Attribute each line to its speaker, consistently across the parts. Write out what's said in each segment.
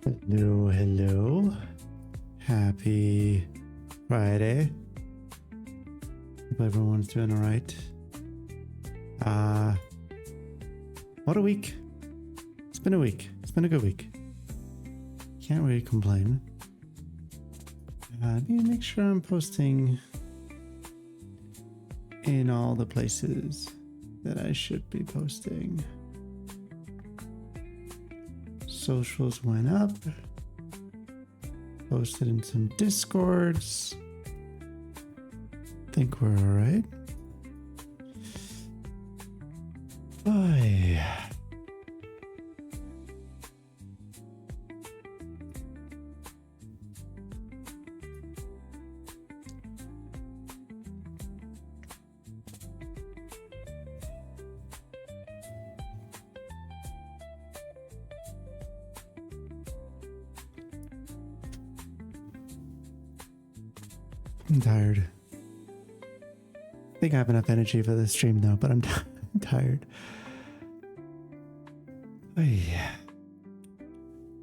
Speaker 1: Hello, hello. Happy Friday. Hope everyone's doing all right. What a week. It's been a week. It's been a good week. Can't really complain. Need to make sure I'm posting in all the places that I should be posting. Socials went up. Posted in some Discords. Think we're all right. Bye. I'm tired. I think I have enough energy for this stream though, but I'm tired. Oh yeah.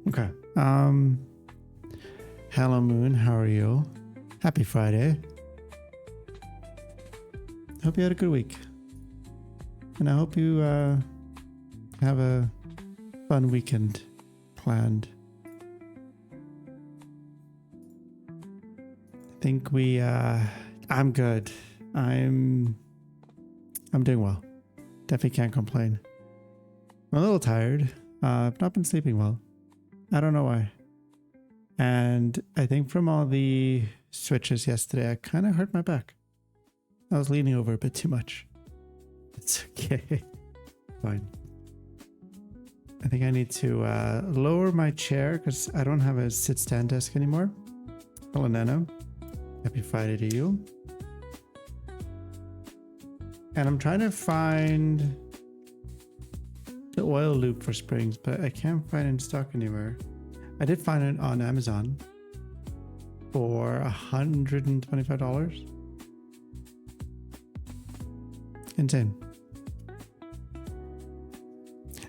Speaker 1: Okay. Hello Moon, how are you? Happy Friday. Hope you had a good week. And I hope you have a fun weekend planned. I think I'm good. I'm doing well. Definitely can't complain. I'm a little tired. I've not been sleeping well. I don't know why. And I think from all the switches yesterday, I kind of hurt my back. I was leaning over a bit too much. It's okay. Fine. I think I need to lower my chair because I don't have a sit-stand desk anymore. Hello, Nano. Happy Friday to you. And I'm trying to find the oil loop for springs, but I can't find it in stock anywhere. I did find it on Amazon for $125. Insane.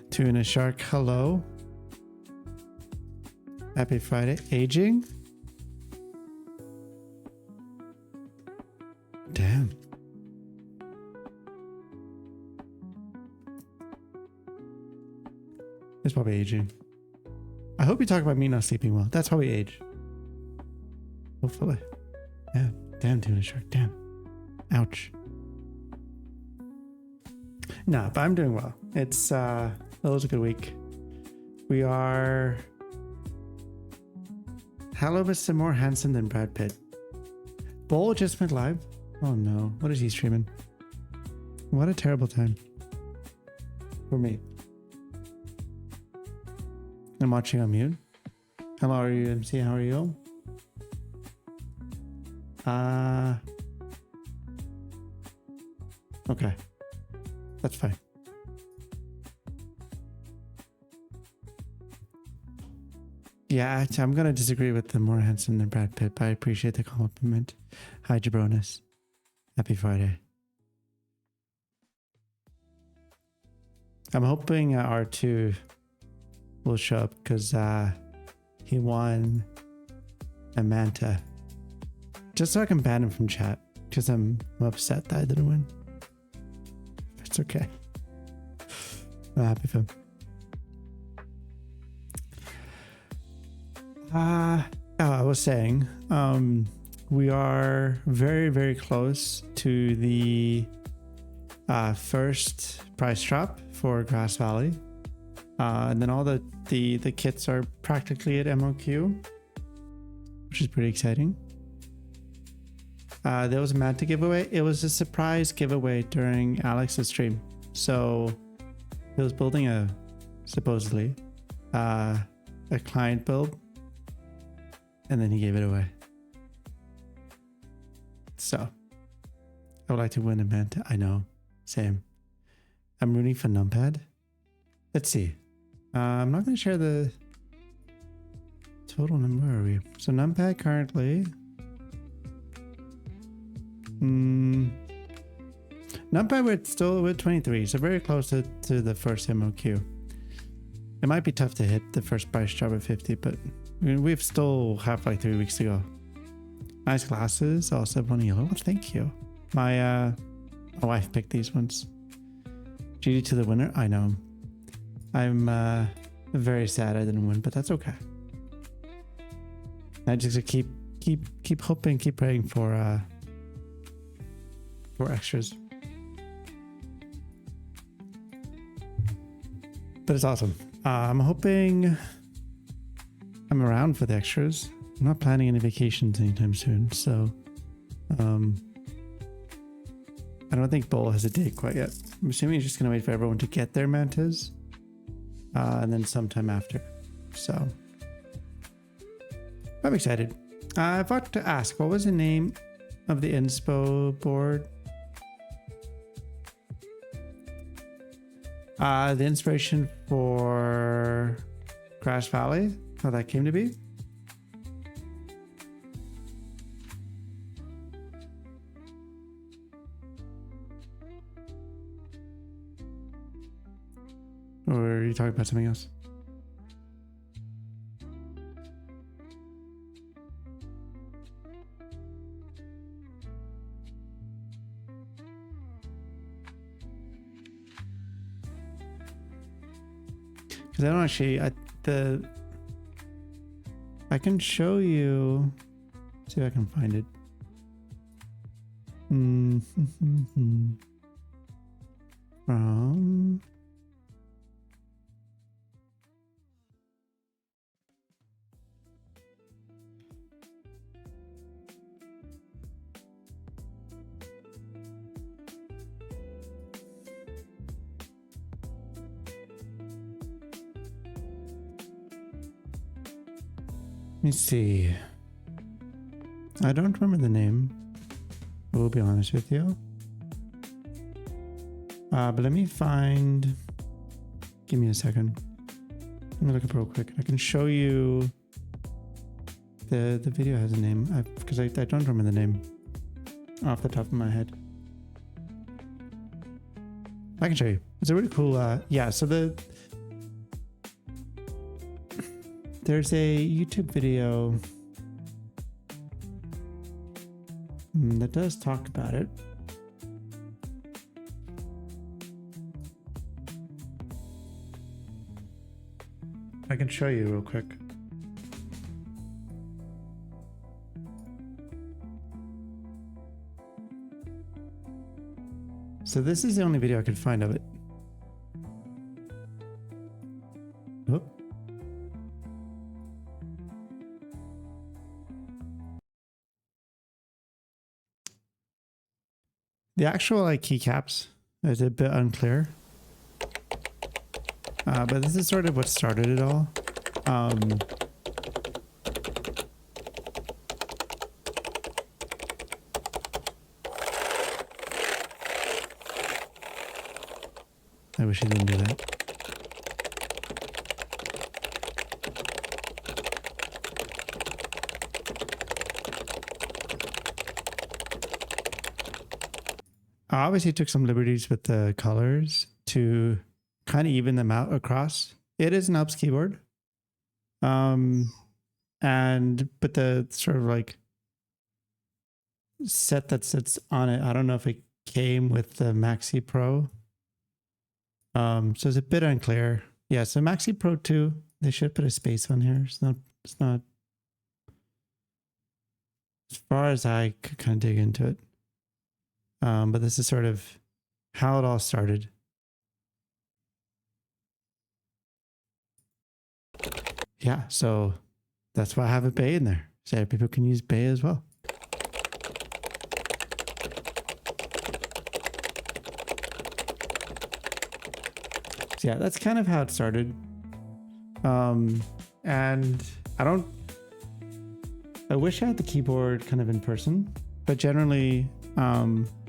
Speaker 1: Tuna Shark, hello. Happy Friday. Aging? Damn. It's probably aging. I hope you talk about me not sleeping well. That's probably age. Hopefully. Yeah. Damn, Tuna Shark. Damn. Ouch. No, but I'm doing well. It was a good week. We are hello, Mr. More handsome than Brad Pitt. Bull just went live. Oh no. What is he streaming? What a terrible time. For me. I'm watching on mute. Hello, are you MC? How are you? Okay. That's fine. Yeah, I'm going to disagree with the more handsome than Brad Pitt, but I appreciate the compliment. Hi, Jabronis. Happy Friday. I'm hoping R2 will show up because he won a Manta. Just so I can ban him from chat because I'm upset that I didn't win. It's okay. I'm happy for him. I was saying, we are very, very close to the first price drop for Grass Valley. And then all the kits are practically at MOQ, which is pretty exciting. There was a Manta giveaway. It was a surprise giveaway during Alex's stream. So he was building supposedly a client build, and then he gave it away. So I would like to win a Manta. I know, same. I'm rooting for Numpad. Let's see. I'm not going to share the total number. Where are we? So Numpad currently. Numpad we're still with 23, so very close to the first MOQ. It might be tough to hit the first price job at 50, but I mean, we've still have like 3 weeks to go. Nice glasses. Oh, sub one yellow. Thank you. My wife picked these ones. GG to the winner. I know. I'm very sad I didn't win, but that's okay. I just keep hoping, keep praying for extras. But it's awesome. I'm hoping I'm around for the extras. I'm not planning any vacations anytime soon, so I don't think Bowl has a date quite yet. I'm assuming he's just gonna wait for everyone to get their mantas, and then sometime after. So I'm excited. I forgot to ask, what was the name of the inspo board? The inspiration for Crash Valley, how that came to be. Or are you talking about something else? Because I don't actually, I can show you, see if I can find it. From let me see. I don't remember the name. I will be honest with you. But let me find. Give me a second. Let me look up real quick. I can show you. The video has a name because I don't remember the name off the top of my head. I can show you. It's a really cool. Yeah. So there's a YouTube video that does talk about it. I can show you real quick. So this is the only video I could find of it. Oh. The actual like keycaps is a bit unclear, but this is sort of what started it all. I wish he didn't do that. I obviously took some liberties with the colors to kind of even them out across. It is an Alps keyboard. But the sort of like set that sits on it, I don't know if it came with the Maxi Pro. So it's a bit unclear. Yeah, so Maxi Pro 2, they should put a space on here. It's not as far as I could kind of dig into it. But this is sort of how it all started. Yeah, so that's why I have a bay in there. So people can use bay as well. So yeah, that's kind of how it started. And I wish I had the keyboard kind of in person, but generally,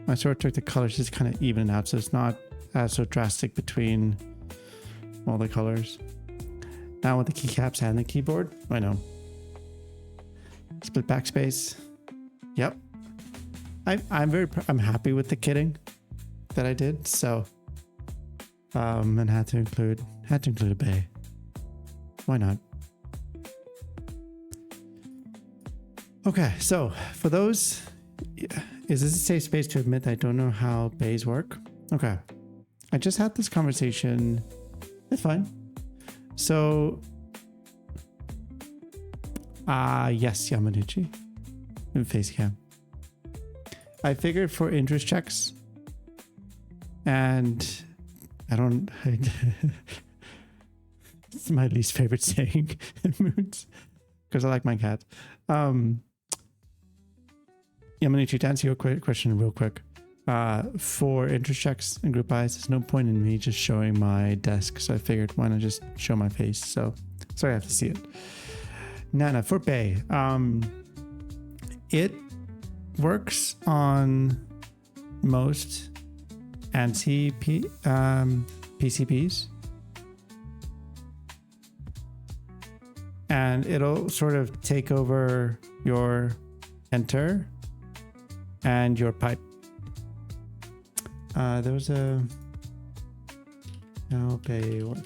Speaker 1: I sort of took the colors just kind of even out, so it's not as so drastic between all the colors. Now with the keycaps and the keyboard, I know. Split backspace. Yep. I'm happy with the kitting that I did. So, and had to include a bay. Why not? Okay, so for those, is this a safe space to admit that I don't know how bays work? Okay, I just had this conversation. It's fine. So, yes, Yamanuchi in Facecam. I figured for interest checks, and I don't. It's my least favorite saying in Moons because I like my cat. Yamanuchi, to answer your question real quick. For interest checks and group buys, there's no point in me just showing my desk, so I figured why not just show my face. So sorry I have to see it. Nana, for Bay, it works on most anti PCBs, and it'll sort of take over your enter and your pipe. There was a how Bay works.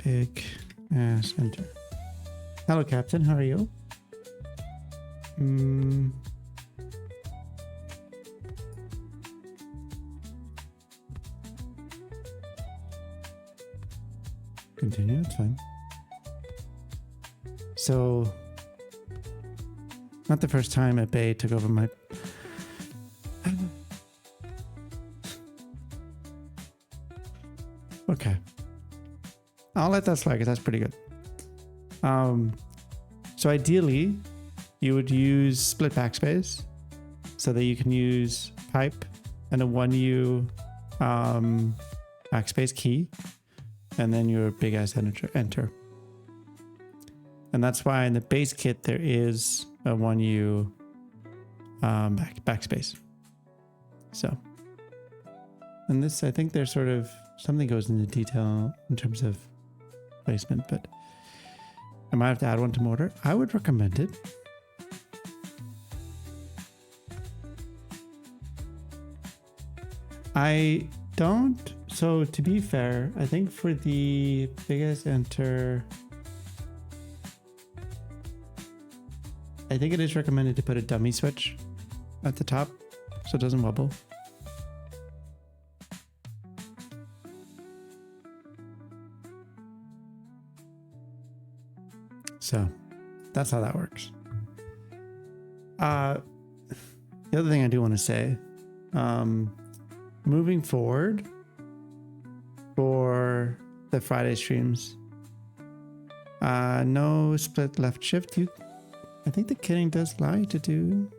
Speaker 1: Big ass enter. Hello, Captain. How are you? Continue. It's fine. So, not the first time a Bay took over my. Okay. I'll let that slide because that's pretty good. So ideally, you would use split backspace so that you can use pipe and a 1U backspace key, and then your big ass enter. And that's why in the base kit there is a 1U backspace. So, and this, I think there's sort of something goes into detail in terms of placement, but I might have to add one to mortar. I would recommend it. I don't. So to be fair, I think for the biggest enter, I think it is recommended to put a dummy switch at the top so it doesn't wobble. So that's how that works. The other thing I do want to say, moving forward for the Friday streams, no split left shift. I think the kitting does lie to do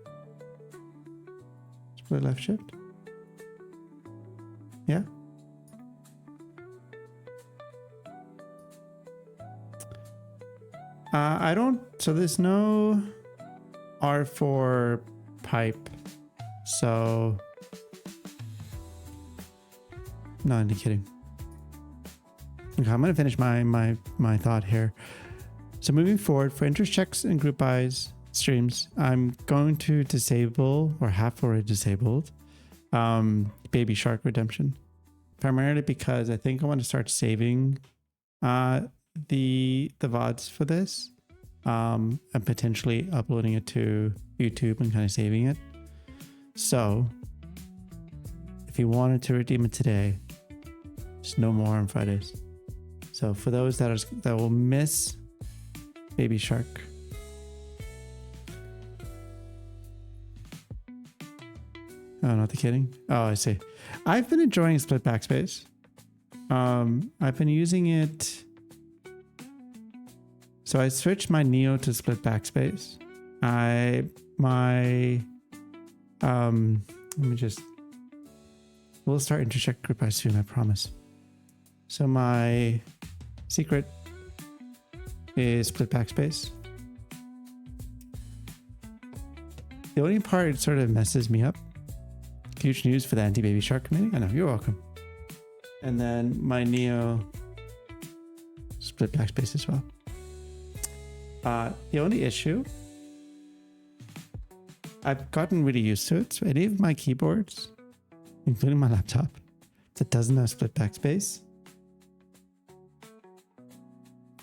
Speaker 1: split left shift. Yeah. I don't, so there's no R4 pipe, so no, I'm kidding. Okay, I'm gonna finish my thought here. So moving forward for interest checks and group buys streams, I'm going to disable, or have already disabled, Baby Shark Redemption, primarily because I think I want to start saving the VODs for this, and potentially uploading it to YouTube and kind of saving it. So if you wanted to redeem it today, there's no more on Fridays. So for those that will miss Baby Shark, oh, not the kidding. Oh, I see. I've been enjoying split backspace. I've been using it. So I switched my Neo to split backspace. We'll start intercheck group by soon, I promise. So my secret is split backspace. The only part that sort of messes me up, huge news for the anti-Baby Shark community. I know, you're welcome. And then my Neo split backspace as well. The only issue, I've gotten really used to it. So any of my keyboards, including my laptop, that doesn't have split backspace,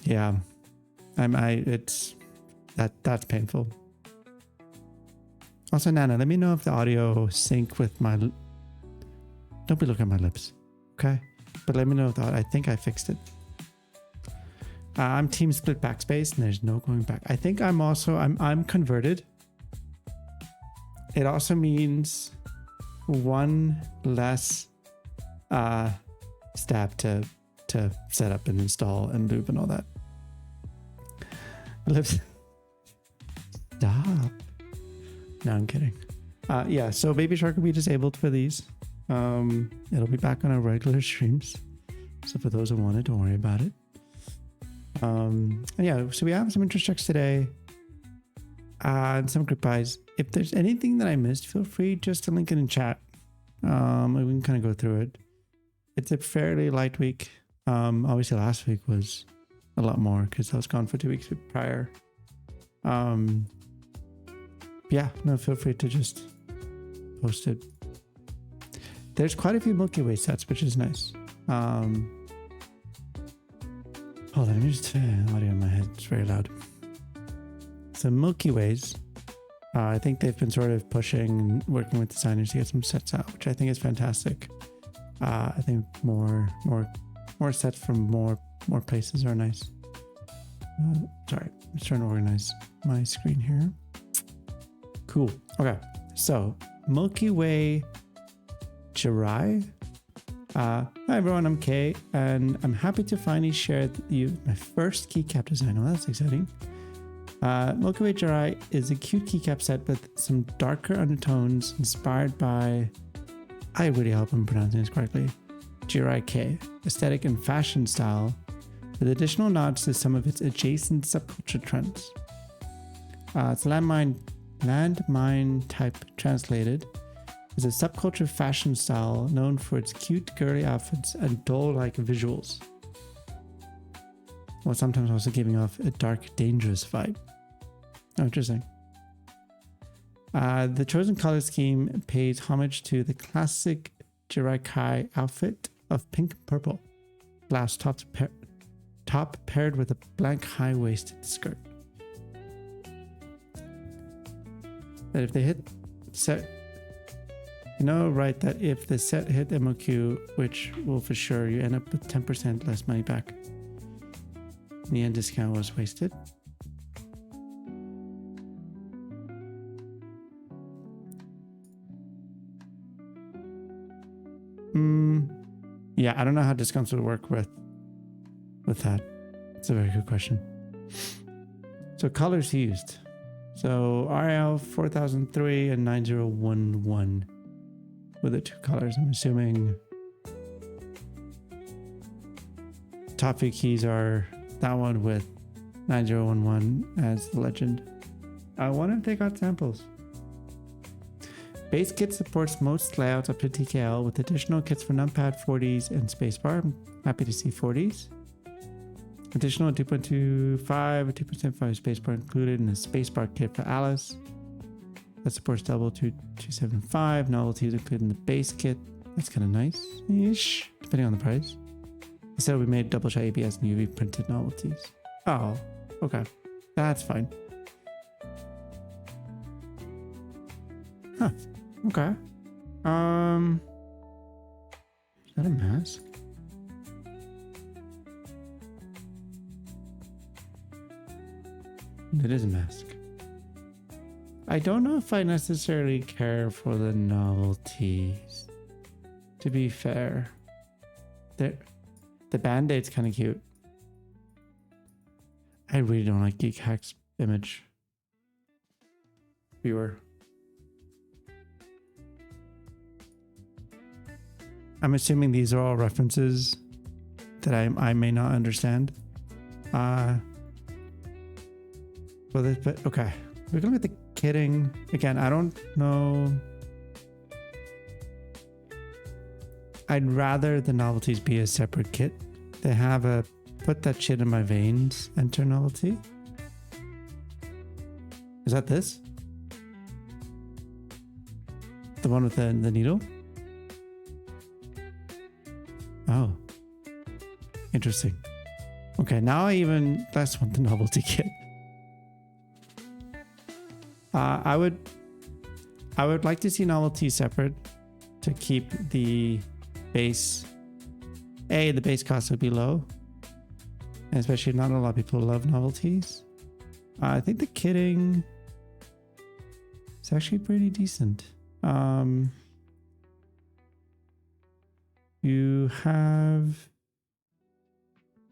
Speaker 1: Yeah. It's that's painful. Also, Nana, let me know if the audio sync with my. Don't be looking at my lips, okay? But let me know if I think I fixed it. I'm team split backspace, and there's no going back. I think I'm converted. It also means one less step to set up and install and loop and all that. Lips. Stop. No, I'm kidding. Yeah, so Baby Shark will be disabled for these. It'll be back on our regular streams. So for those who want it, don't worry about it. And yeah, so we have some interest checks today. And some group buys. If there's anything that I missed, feel free just to link it in chat. We can kind of go through it. It's a fairly light week. Obviously last week was a lot more because I was gone for 2 weeks prior. Yeah, no, feel free to just post it. There's quite a few Milky Way sets, which is nice. Hold on, let me just turn the audio in my head. It's very loud. So Milky Ways, I think they've been sort of pushing and working with designers to get some sets out, which I think is fantastic. I think more sets from more places are nice. Sorry, I'm just trying to organize my screen here. Cool. Okay, so Milky Way Jirai. Hi everyone, I'm Kay, and I'm happy to finally share you my first keycap design. Oh, that's exciting. Milky Way Jirai is a cute keycap set with some darker undertones inspired by, I really hope I'm pronouncing this correctly, Jirai K, aesthetic and fashion style, with additional nods to some of its adjacent subculture trends. It's landmine type translated is a subculture fashion style known for its cute girly outfits and doll-like visuals, while sometimes also giving off a dark, dangerous vibe. Oh, interesting. The chosen color scheme pays homage to the classic Jirai Kai outfit of pink and purple, blouse top paired with a blank high-waisted skirt. That if they hit set, right, that if the set hit MOQ, which will for sure, you end up with 10% less money back. The end discount was wasted. Yeah, I don't know how discounts would work with that. It's a very good question. So colors used. So RL 4003 and 9011 were the two colors. I'm assuming top few keys are that one with 9011 as the legend. I wonder if they got samples. Base kit supports most layouts up to TKL with additional kits for numpad 40s and spacebar. I'm happy to see 40s. Additional 2.25 or 2.75 spacebar included in the spacebar kit for Alice. That supports double 275. Novelties included in the base kit. That's kind of nice-ish, depending on the price. Instead, we made double shot ABS and UV printed novelties. Oh, okay. That's fine. Huh. Okay. Is that a mask? It is a mask. I don't know if I necessarily care for the novelties. To be fair. The Band-Aid's kind of cute. I really don't like Geek Hack's image. Viewer. I'm assuming these are all references that I may not understand. But okay. We're going to get the kitting. Again, I don't know. I'd rather the novelties be a separate kit. They have a put that shit in my veins enter novelty. Is that this? The one with the needle? Oh. Interesting. Okay, now I even less want the novelty kit. I would like to see novelty separate to keep the base. The base cost would be low, and especially not a lot of people love novelties. I think the kitting is actually pretty decent. You have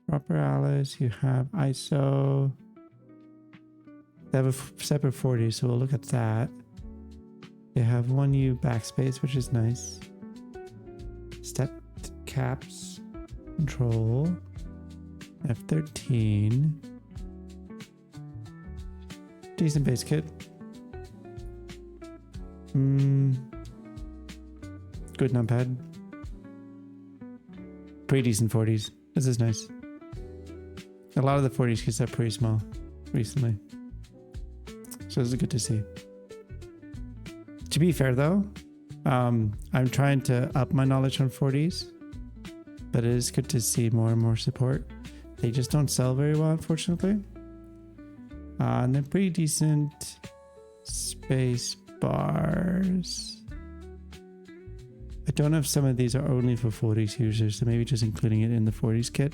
Speaker 1: proper Alice, you have ISO. They have a separate 40, so we'll look at that. They have 1U backspace, which is nice. Step caps, control, F13. Decent base kit. Good numpad. Pretty decent 40s. This is nice. A lot of the 40s kits are pretty small recently. So this is good to see. To be fair though, I'm trying to up my knowledge on 40s, but it is good to see more and more support. They just don't sell very well, unfortunately. And they're pretty decent space bars. I don't know if some of these are only for 40s users, so maybe just including it in the 40s kit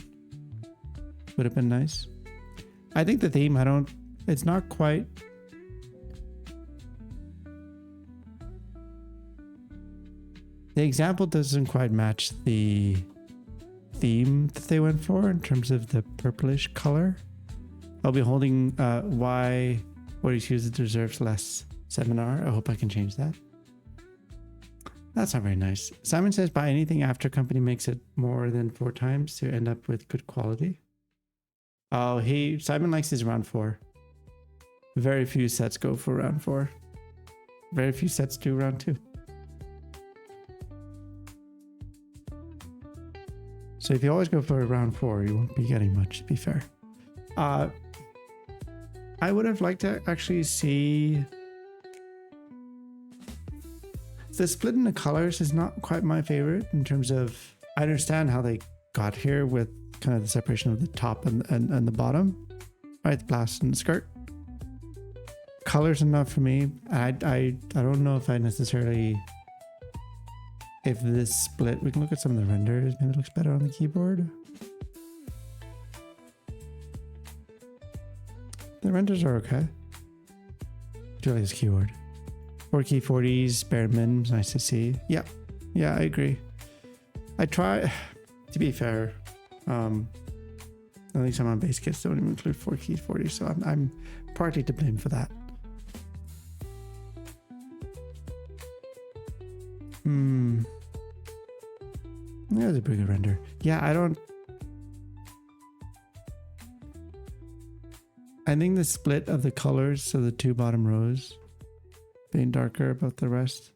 Speaker 1: would have been nice. I think the theme, it's not quite. The example doesn't quite match the theme that they went for in terms of the purplish color. I'll be holding why 40s user deserves less seminar. I hope I can change that. That's not very nice. Simon says buy anything after company makes it more than 4 times to end up with good quality. Oh, Simon likes his round 4. Very few sets go for round 4. Very few sets do round 2. So if you always go for a round 4, you won't be getting much, to be fair. I would have liked to actually see... The split in the colors is not quite my favorite in terms of... I understand how they got here with kind of the separation of the top and the bottom. Right, the blouse and the skirt. Color's enough for me. I don't know if I necessarily... If this split, we can look at some of the renders. Maybe it looks better on the keyboard. The renders are okay. Do like this keyword. 4-key 40s, bare min, nice to see. Yeah, I agree. I try, to be fair, at least some on base kits don't even include 4-key 40s, so I'm partly to blame for that. There's a pretty good render. Yeah, I think the split of the colors, so the 2 bottom rows being darker about the rest.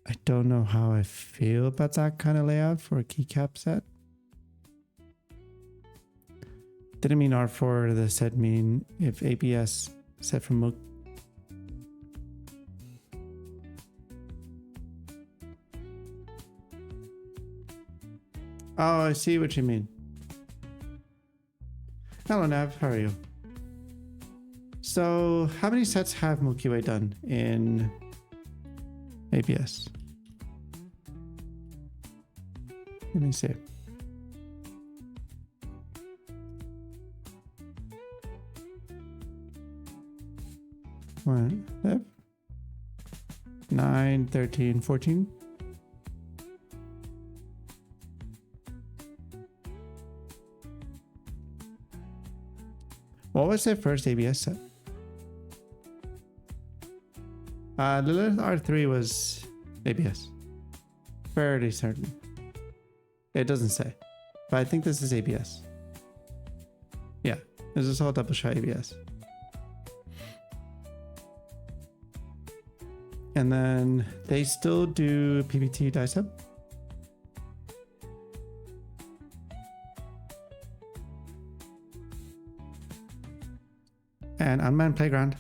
Speaker 1: I don't know how I feel about that kind of layout for a keycap set. Didn't mean R4 the set mean if ABS set from Mook. Oh, I see what you mean. Hello, Nav. How are you? So, how many sets have Milky Way done in ABS? Let me see. One, 9, 13, 14. What was their first ABS set? Lilith R3 was ABS. Fairly certain. It doesn't say. But I think this is ABS. Yeah, this is all double shot ABS. And then they still do PBT die sub. And Unmanned Playground.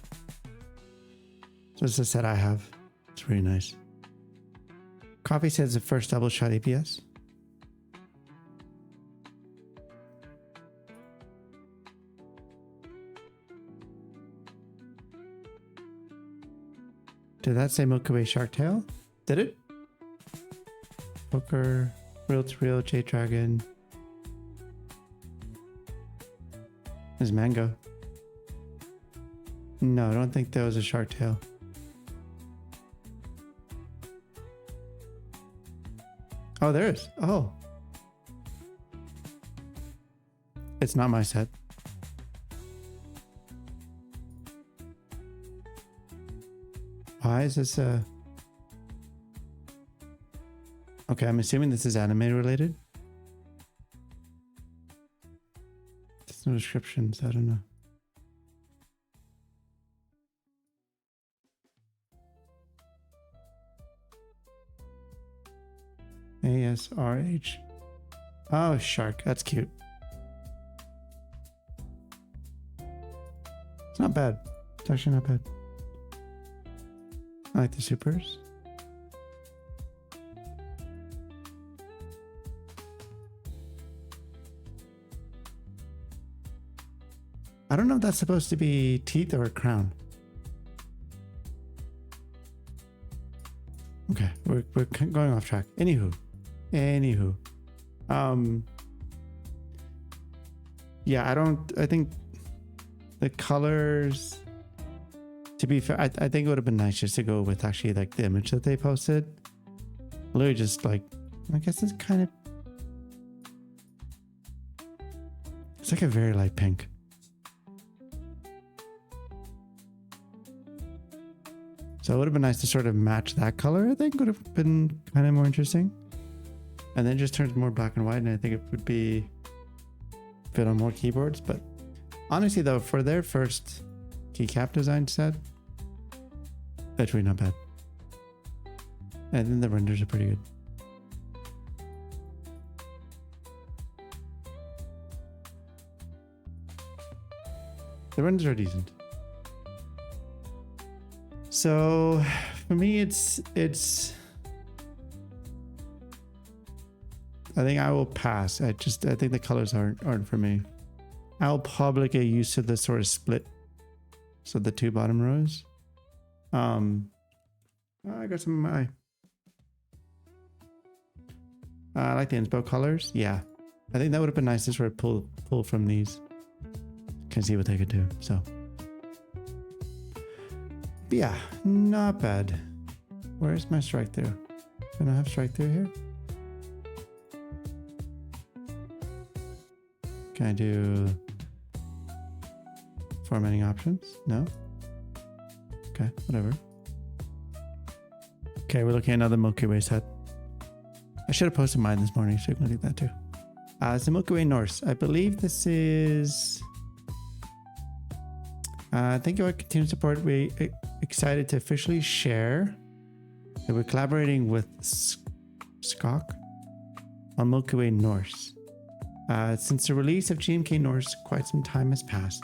Speaker 1: So this is a set I have. It's really nice. Coffee says the first double shot ABS. Did that say Milky Way Shark Tail? Did it? Poker, Real to Real, Jade Dragon. There's Mango. No, I don't think there was a Shark Tail. Oh, there is. Oh. It's not my set. Why is this Okay, I'm assuming this is anime related. There's no descriptions, I don't know. ASRH. Oh, shark. That's cute. It's not bad. It's actually not bad. I like the supers. I don't know if that's supposed to be teeth or a crown. Okay, we're going off track. Anywho. Yeah, I think the colors, to be fair, I think it would have been nice just to go with actually like the image that they posted. Literally just like, I guess it's kind of, it's like a very light pink. So it would have been nice to sort of match that color. I think would have been kind of more interesting. And then just turns more black and white, and I think it would be fit on more keyboards. But honestly though, for their first keycap design set, that's really not bad. And then the renders are pretty good. The renders are decent. So for me, it's I think I will pass. I think the colors aren't for me. I'll probably get used to the sort of split. So the two bottom rows. I got some of my I like the inspo colors. Yeah. I think that would have been nice to sort of pull from these. Can see what they could do. So but yeah, not bad. Where's my strike through? Can I have strike through here? Can I do formatting options? No? Okay, whatever. Okay, we're looking at another Milky Way set. I should have posted mine this morning, so you can look at that too. It's the Milky Way Norse. I believe this is... thank you for continued support. We're excited to officially share that we're collaborating with Skok on Milky Way Norse. Since the release of GMK Norse, quite some time has passed.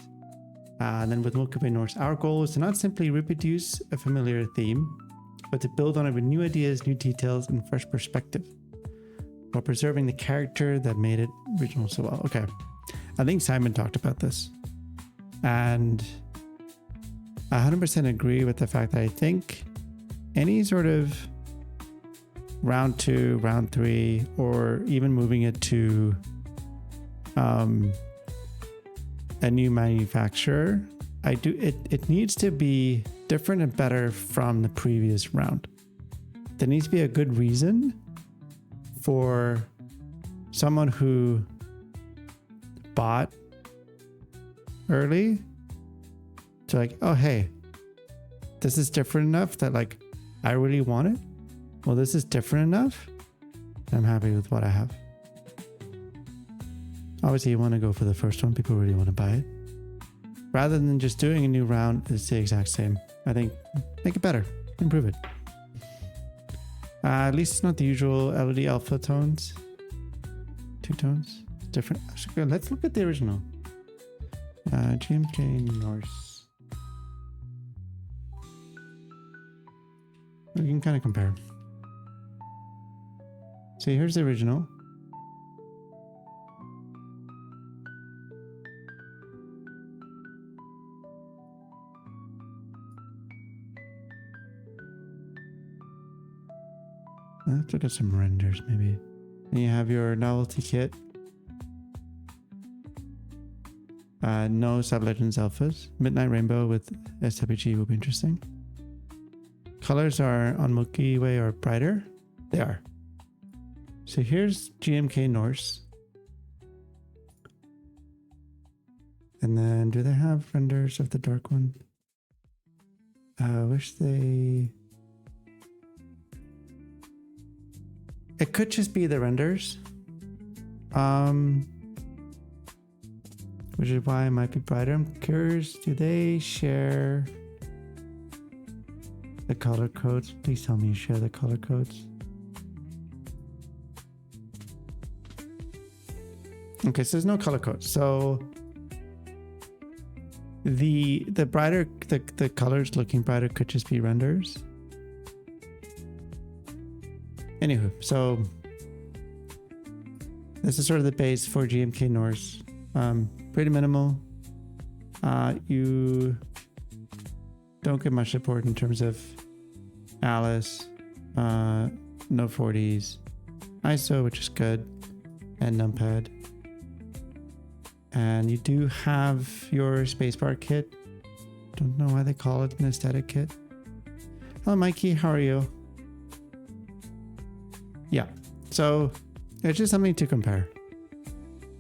Speaker 1: And then with Milky Way Norse, our goal is to not simply reproduce a familiar theme, but to build on it with new ideas, new details, and fresh perspective, while preserving the character that made it original so well. Okay, I think Simon talked about this, and I 100% agree with the fact that I think any sort of round 2, round 3, or even moving it to a new manufacturer, it needs to be different and better from the previous round. There needs to be a good reason for someone who bought early to like, oh hey, this is different enough that like I really want it. Well, this is different enough. I'm happy with what I have. Obviously, you want to go for the first one. People really want to buy it. Rather than just doing a new round, it's the exact same. I think make it better, improve it. At least it's not the usual LED alpha tones. 2 tones, different. Let's look at the original. GMK Norse. We can kind of compare. So here's the original. Let's look at some renders maybe. And you have your novelty kit. No Sub-Legends alphas. Midnight Rainbow with SWG will be interesting. Colors are on Milky Way or brighter. They are. So here's GMK Norse. And then do they have renders of the dark one? I wish they... It could just be the renders. Which is why it might be brighter. I'm curious, do they share the color codes? Please tell me you share the color codes. Okay, so there's no color code. So the brighter, the colors looking brighter could just be renders. Anywho, so this is sort of the base for GMK Norse. Pretty minimal. You don't get much support in terms of Alice, no 40s, ISO, which is good, and numpad. And you do have your spacebar kit. Don't know why they call it an aesthetic kit. Hello, Mikey. How are you? Yeah. So it's just something to compare.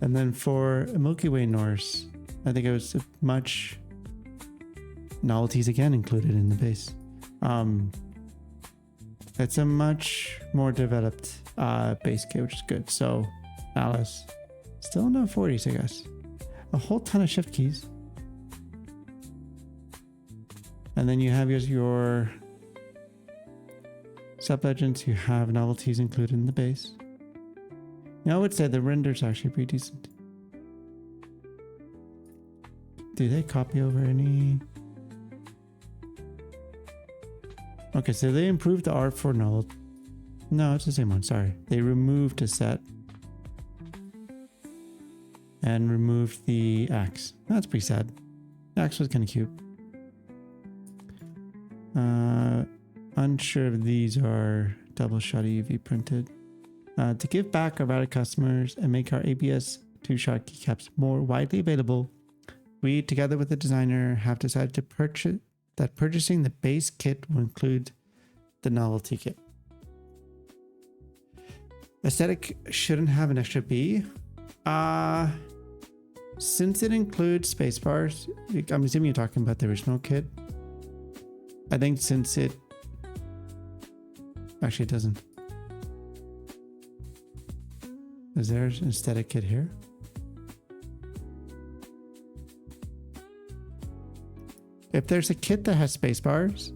Speaker 1: And then for Milky Way Norse, I think it was much novelties again included in the base. It's a much more developed base kit, which is good. So Alice, still no 40s, I guess. A whole ton of shift keys. And then you have your Sub-Legends, you have novelties included in the base. I would say the renders are actually pretty decent. Do they copy over any? Okay, so they improved the art for novel. No, it's the same one, sorry. They removed a set. And removed the axe. That's pretty sad. The axe was kind of cute. Unsure if these are double shot UV printed. To give back our valued customers and make our ABS 2-shot keycaps more widely available, we, together with the designer, have decided to purchasing the base kit will include the novelty kit. Aesthetic shouldn't have an extra B. Since it includes spacebars, I'm assuming you're talking about the original kit. I think since it... Actually, it doesn't. Is there an aesthetic kit here? If there's a kit that has spacebars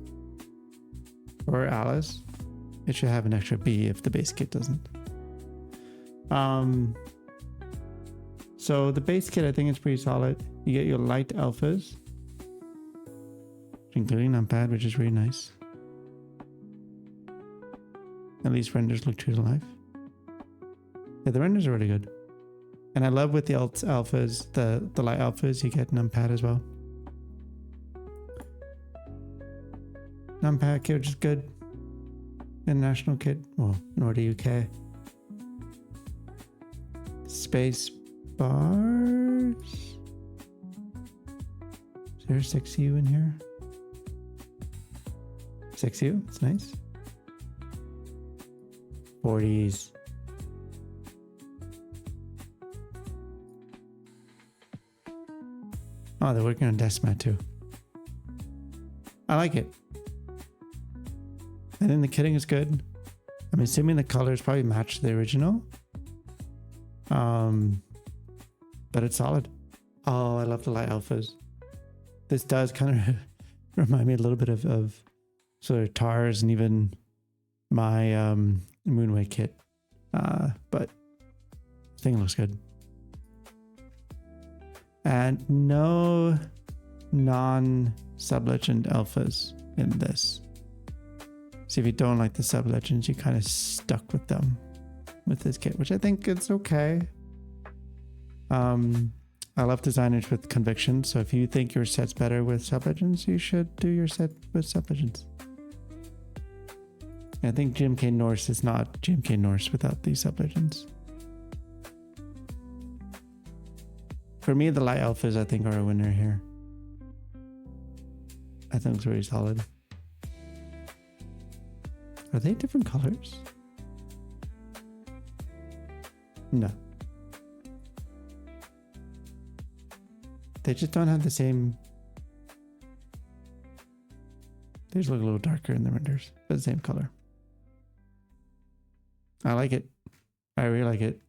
Speaker 1: or Alice, it should have an extra B if the base kit doesn't. So the base kit, I think is pretty solid. You get your light alphas, including numpad, which is really nice. At least renders look true to life. Yeah, the renders are really good. And I love with the alphas, the light alphas, you get numpad as well. Numpad kit, which is good. International kit, well, Nordic UK. Space bars. Is there a 6U in here? 6U, it's nice. 40s. Oh, they're working on Decimat too. I like it. And then the kitting is good. I'm assuming the colors probably match the original. But it's solid. Oh, I love the light alphas. This does kind of remind me a little bit of sort of TARS and even my Moonway kit. But I think it looks good. And no non-Sub-Legend alphas in this. So if you don't like the Sub-Legends, you're kind of stuck with them with this kit, which I think is okay. I love designers with conviction, so if you think your set's better with Sub-Legends, you should do your set with Sub-Legends. I think GMK Norse is not GMK Norse without these sublegends. For me, the Light Alphas, I think, are a winner here. I think it's very solid. Are they different colors? No. They just don't have the same... They just look a little darker in the renders, but the same color. I like it. I really like it.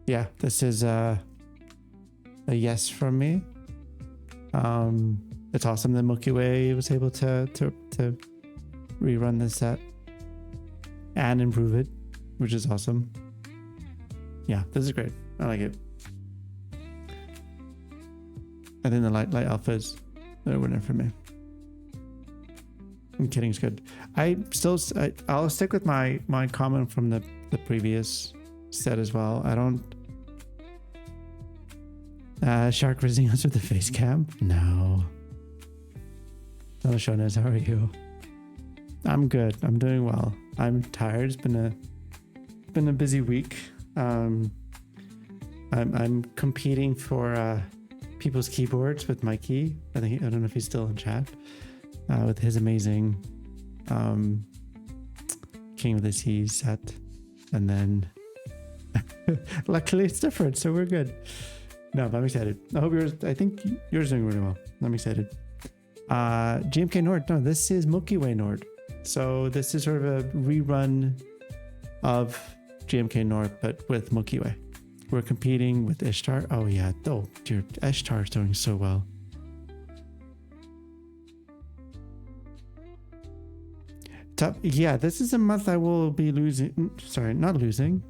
Speaker 1: Yeah, this is a yes from me. It's awesome that Milky Way was able to rerun this set and improve it, which is awesome. Yeah, this is great. I like it. I think the light alphas are a winner for me. I'm kidding, it's good. I'll stick with my comment from the previous set as well. I don't... Shark raising us with the face cam? No. Hello, Shonas, how are you? I'm good. I'm doing well. I'm tired. It's been a busy week. I'm competing for people's keyboards with Mikey. I don't know if he's still in chat. With his amazing King of the Seas set, and then luckily it's different, so we're good. No, but I'm excited. I think yours is doing really well. I'm excited. GMK Nord. No, this is Milky Way Nord. So this is sort of a rerun of GMK Nord, but with Milky Way. We're competing with Ishtar. Oh yeah. Oh, dude, Ishtar is doing so well. Yeah, this is a month I will be losing. Sorry, not losing.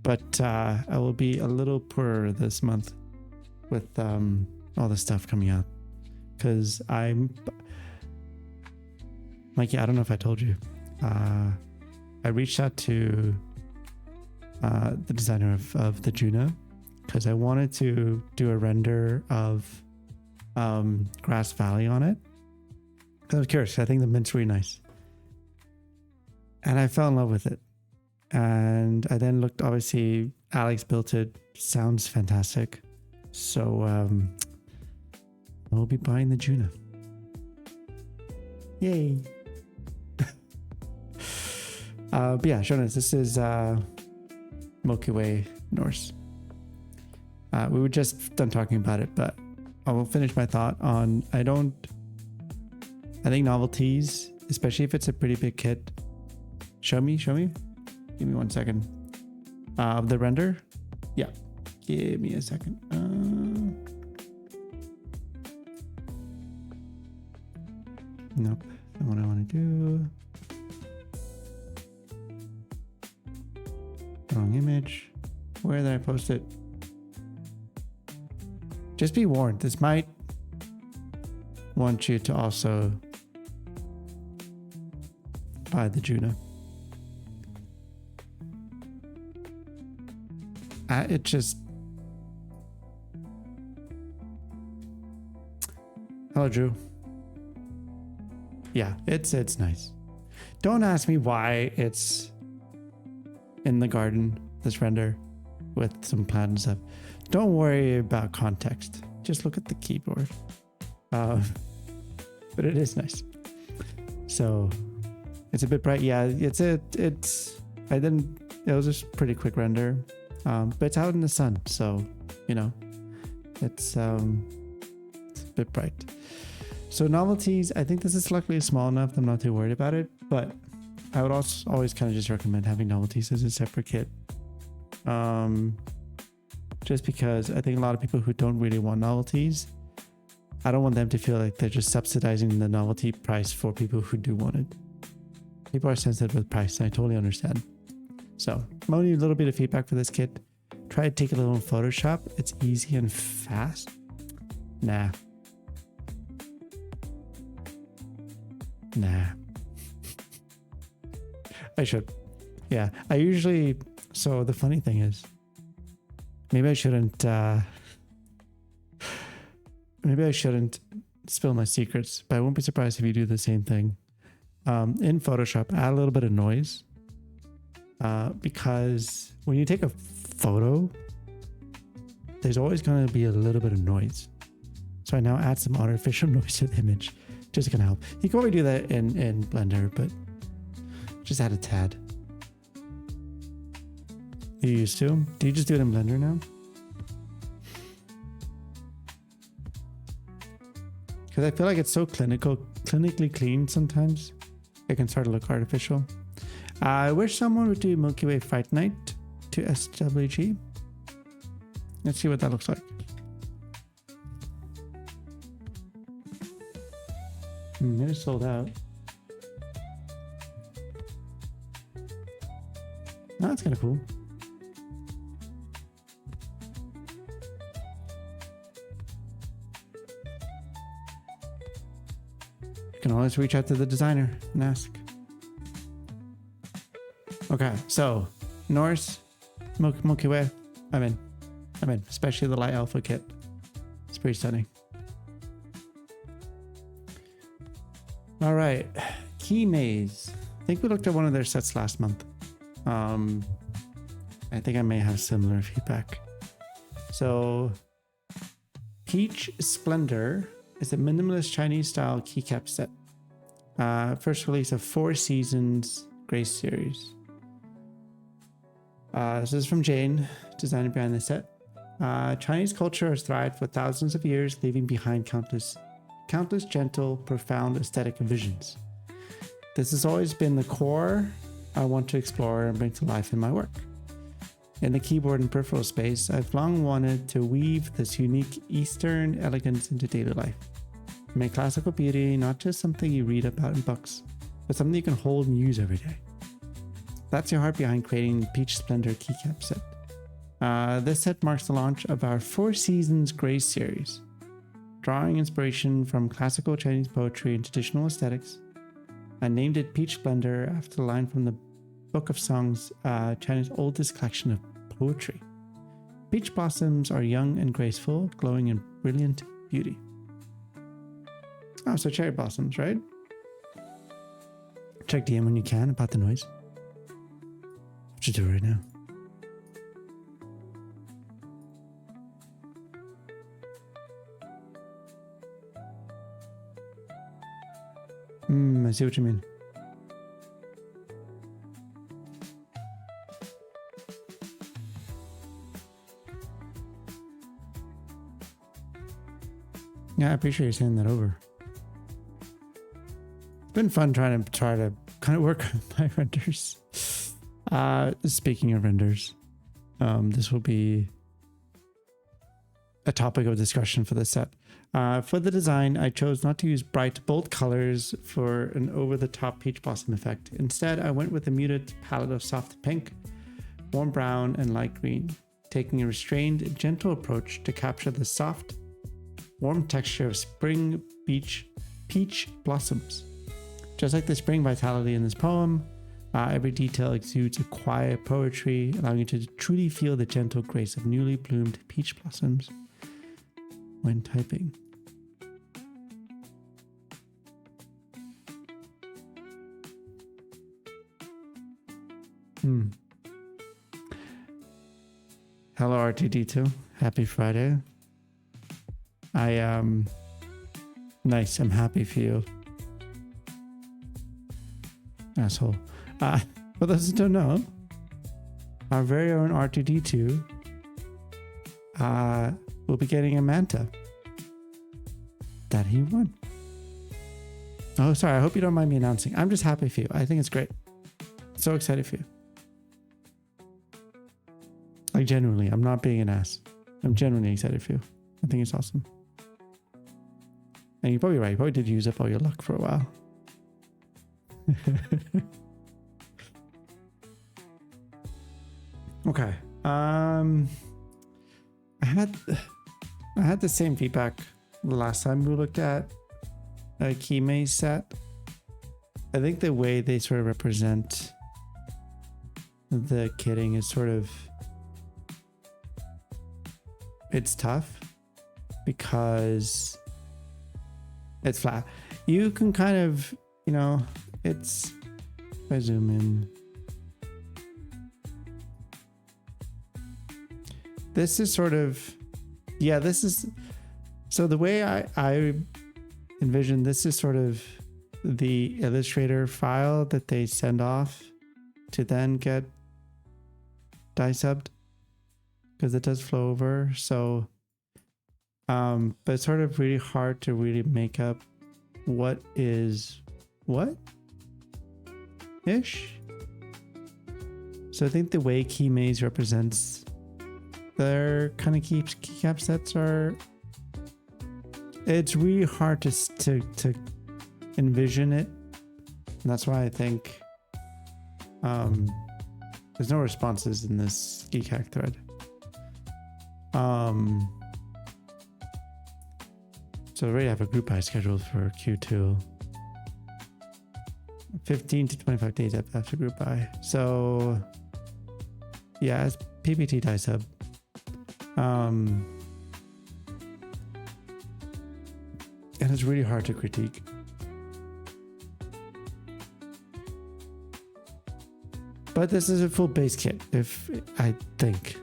Speaker 1: But I will be a little poorer this month with all the stuff coming out. Because Mikey, I don't know if I told you. I reached out to the designer of the Juno because I wanted to do a render of Grass Valley on it. I was curious. I think the mint's really nice. And I fell in love with it. And I then looked, obviously, Alex built it. Sounds fantastic. So I'll be buying the Juno. Yay. But yeah, Jonas, this is Milky Way Norse. We were just done talking about it, but I will finish my thought on, I think novelties, especially if it's a pretty big kit. Show me. Give me 1 second. The render? Yeah. Give me a second. Nope. That's not what I want to do. Wrong image. Where did I post it? Just be warned. This might want you to also buy the Juno. It just... Hello, Drew. Yeah, it's nice. Don't ask me why it's in the garden, this render, with some plant and stuff. Don't worry about context. Just look at the keyboard. But it is nice. So it's a bit bright. Yeah, it was just pretty quick render. But it's out in the sun, so you know, it's a bit bright. So novelties, I think this is luckily small enough that I'm not too worried about it, but I would also always kind of just recommend having novelties as a separate kit. Just because I think a lot of people who don't really want novelties, I don't want them to feel like they're just subsidizing the novelty price for people who do want it. People are sensitive with price, and I totally understand. So I'm only a little bit of feedback for this kit. Try to take a little in Photoshop. It's easy and fast. Nah. I should. Yeah, I usually... So the funny thing is, maybe I shouldn't spill my secrets, but I won't be surprised if you do the same thing. In Photoshop, add a little bit of noise. Because when you take a photo, there's always going to be a little bit of noise. So I now add some artificial noise to the image, just going to help. You can probably do that in Blender, but just add a tad. You used to? Do you just do it in Blender now? Because I feel like it's so clinically clean sometimes. It can start to look artificial. I wish someone would do Milky Way Fight Night to SWG. Let's see what that looks like. It is sold out. Oh, that's kind of cool. You can always reach out to the designer and ask. Okay, so Norse, Milky Way, I'm in, especially the light alpha kit. It's pretty stunning. All right, Key Maze. I think we looked at one of their sets last month. I think I may have similar feedback. So Peach Splendor is a minimalist Chinese style keycap set. First release of 4 Seasons Grace series. This is from Jane, designer behind the set. Chinese culture has thrived for thousands of years, leaving behind countless gentle, profound aesthetic visions. This has always been the core I want to explore and bring to life in my work. In the keyboard and peripheral space, I've long wanted to weave this unique Eastern elegance into daily life. Make classical beauty not just something you read about in books, but something you can hold and use every day. That's your heart behind creating the Peach Splendor keycap set. This set marks the launch of our 4 Seasons Grace series. Drawing inspiration from classical Chinese poetry and traditional aesthetics, I named it Peach Splendor after the line from the Book of Songs, China's oldest collection of poetry. Peach blossoms are young and graceful, glowing in brilliant beauty. Oh, so cherry blossoms, right? Check DM when you can about the noise. What you do right now? I see what you mean. Yeah, I appreciate you sending that over. It's been fun trying to kind of work on my renders. Speaking of renders, this will be a topic of discussion for this set. For the design, I chose not to use bright, bold colors for an over-the-top peach blossom effect. Instead, I went with a muted palette of soft pink, warm brown, and light green, taking a restrained, gentle approach to capture the soft, warm texture of spring peach blossoms. Just like the spring vitality in this poem, every detail exudes a quiet poetry, allowing you to truly feel the gentle grace of newly bloomed peach blossoms when typing. Hello R2D2, happy Friday. Nice, I'm happy for you. Asshole. For those who don't know, our very own R2D2 will be getting a Manta that he won. Oh, sorry, I hope you don't mind me announcing. I'm just happy for you. I think it's great. So excited for you. Like, genuinely, I'm not being an ass. I'm genuinely excited for you. I think it's awesome. And you're probably right. You probably did use up all your luck for a while. Okay. I had the same feedback the last time we looked at a Key Maze set. I think the way they sort of represent the kitting is sort of, it's tough because It's flat. You can kind of, you know, it's, if I zoom in, this is sort of, yeah, this is, so the way I envision this is sort of the Illustrator file that they send off to then get die-subbed, because it does flow over. So, but it's sort of really hard to really make up what is what ish. So I think the way Keymaze represents their kind of keycap sets are, it's really hard to envision it. And that's why I think there's no responses in this geekhack thread. So I already have a group buy scheduled for Q2. 15 to 25 days after group buy. So yeah, it's PPT die sub. And it's really hard to critique. But this is a full base kit, if I think.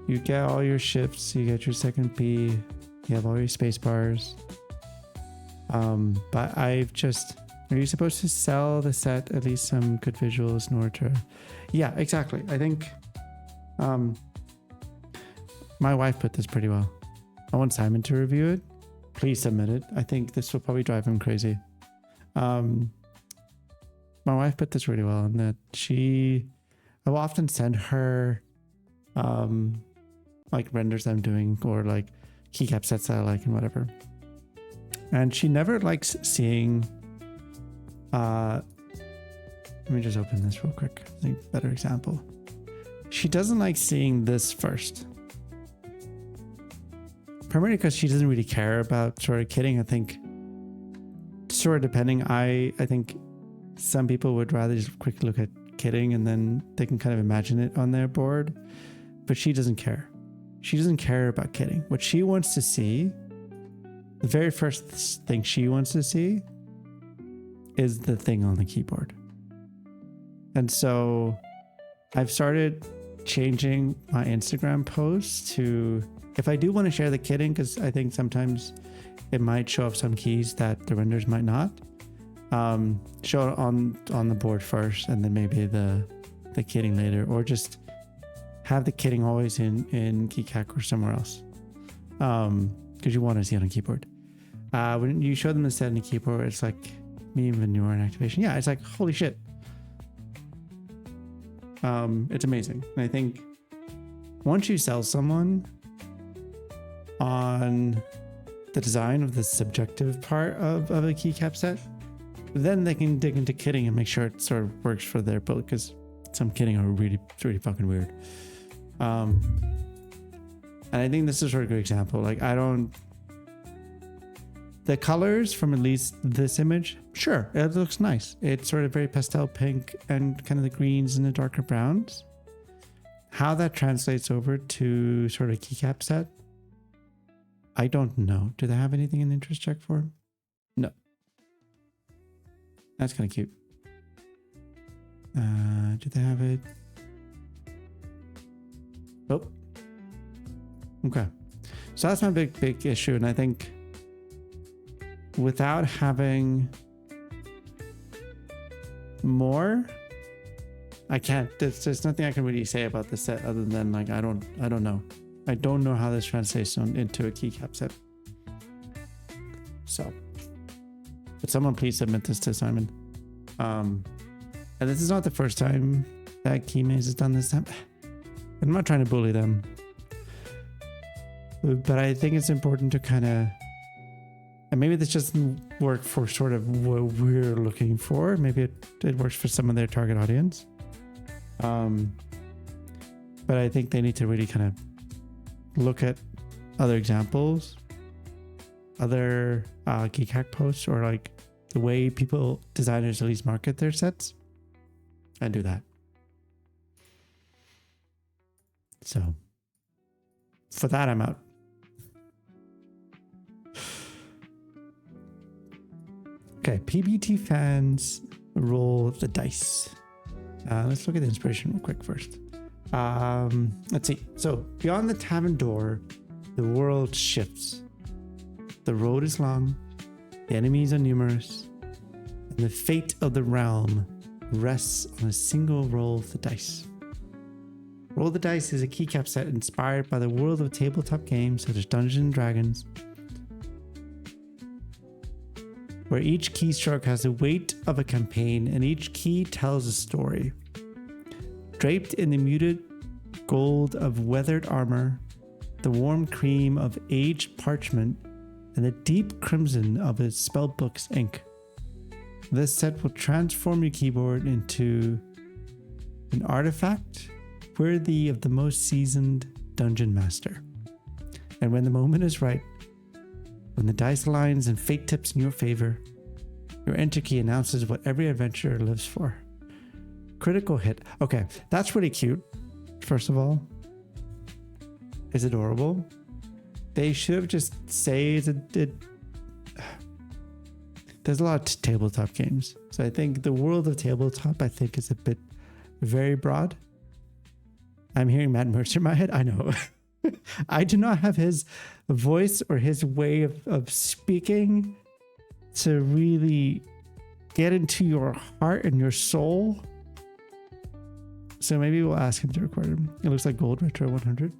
Speaker 1: You get all your shifts, you get your second P, you have all your space bars. But I've just, are you supposed to sell the set at least some good visuals in order to, yeah, exactly. I think my wife put this pretty well. I want Simon to review it. Please submit it. I think this will probably drive him crazy. My wife put this really well, in that I will often send her like renders I'm doing, or like keycap sets that I like and whatever. And she never likes seeing, let me just open this real quick. I think better example. She doesn't like seeing this first. Primarily because she doesn't really care about sort of kitting. I think sort of depending, I think some people would rather just quickly look at kitting and then they can kind of imagine it on their board. But she doesn't care. She doesn't care about kitting. What she wants to see, the very first thing she wants to see, is the thing on the keyboard. And so I've started changing my Instagram posts to, if I do want to share the kitting, because I think sometimes it might show up some keys that the renders might not, show it on the board first and then maybe the kitting later, or just have the kitting always in Geekhack or somewhere else, because you want to see it on keyboard. When you show them the set in the keyboard, it's like me and manure and activation. Yeah, it's like, holy shit. It's amazing. And I think once you sell someone on the design of the subjective part of a keycap set, then they can dig into kitting and make sure it sort of works for their build, because some kitting are really fucking weird. And I think this is sort of a good example. Like, the colors from at least this image, sure, it looks nice. It's sort of very pastel pink and kind of the greens and the darker browns. How that translates over to sort of a keycap set, I don't know. Do they have anything in the interest check for? No. That's kind of cute. Do they have it? Oh. Okay. So that's my big issue. And I think without having more, I can't, there's nothing I can really say about this set other than like, I don't know. I don't know how this translates into a keycap set. So, but someone please submit this to Simon. And this is not the first time that Keymaze has done this. I'm not trying to bully them, but I think it's important to kind of, and maybe this doesn't work for sort of what we're looking for. Maybe it works for some of their target audience. But I think they need to really kind of look at other examples, other Geekhack posts, or like the way designers at least market their sets, and do that. So for that, I'm out. PBT fans roll the dice. Let's look at the inspiration real quick first. Let's see. So, beyond the tavern door, the world shifts. The road is long, the enemies are numerous, and the fate of the realm rests on a single roll of the dice. Roll the Dice is a keycap set inspired by the world of tabletop games such as Dungeons & Dragons, where each keystroke has the weight of a campaign and each key tells a story. Draped in the muted gold of weathered armor, the warm cream of aged parchment, and the deep crimson of a spellbook's ink. This set will transform your keyboard into an artifact worthy of the most seasoned dungeon master. And when the moment is right, when the dice aligns and fate tips in your favor, your enter key announces what every adventurer lives for. Critical hit. Okay, that's really cute. First of all, it's adorable. They should have just said it. There's a lot of tabletop games, so I think the world of tabletop, I think, is a bit very broad. I'm hearing Matt Mercer in my head. I know. I do not have his voice or his way of speaking to really get into your heart and your soul. So maybe we'll ask him to record him. It looks like Gold Retro 100.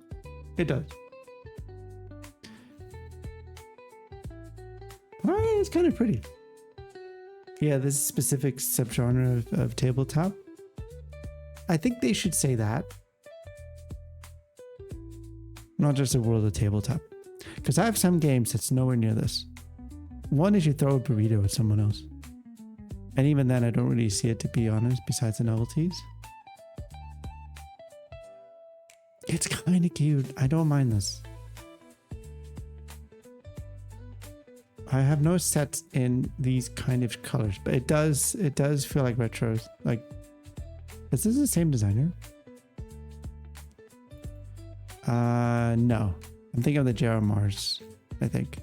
Speaker 1: It does. Oh, it's kind of pretty. Yeah, this specific subgenre of tabletop. I think they should say that. Not just a world of tabletop. Because I have some games that's nowhere near this. One is you throw a burrito at someone else. And even then, I don't really see it, to be honest, besides the novelties. It's kind of cute. I don't mind this. I have no sets in these kind of colors, but it does feel like retros. Like, is this the same designer? No. I'm thinking of the J.R. Mars, I think.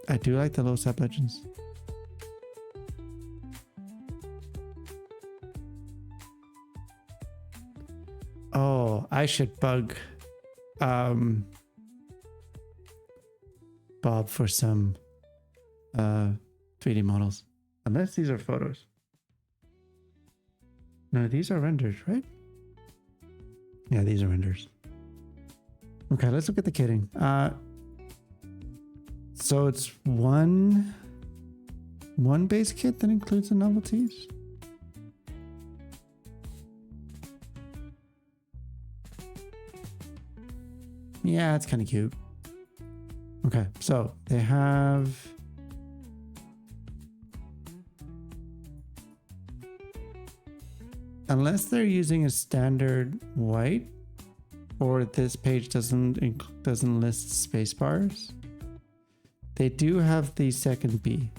Speaker 1: I do like the little sub legends. Oh, I should bug Bob for some 3D models. Unless these are photos. No, these are renders, right? Yeah, these are renders. Okay, let's look at the kitting. So it's one base kit that includes the novelties. Yeah, it's kind of cute. Okay, so they have unless they're using a standard white, or this page doesn't list space bars. They do have the second B,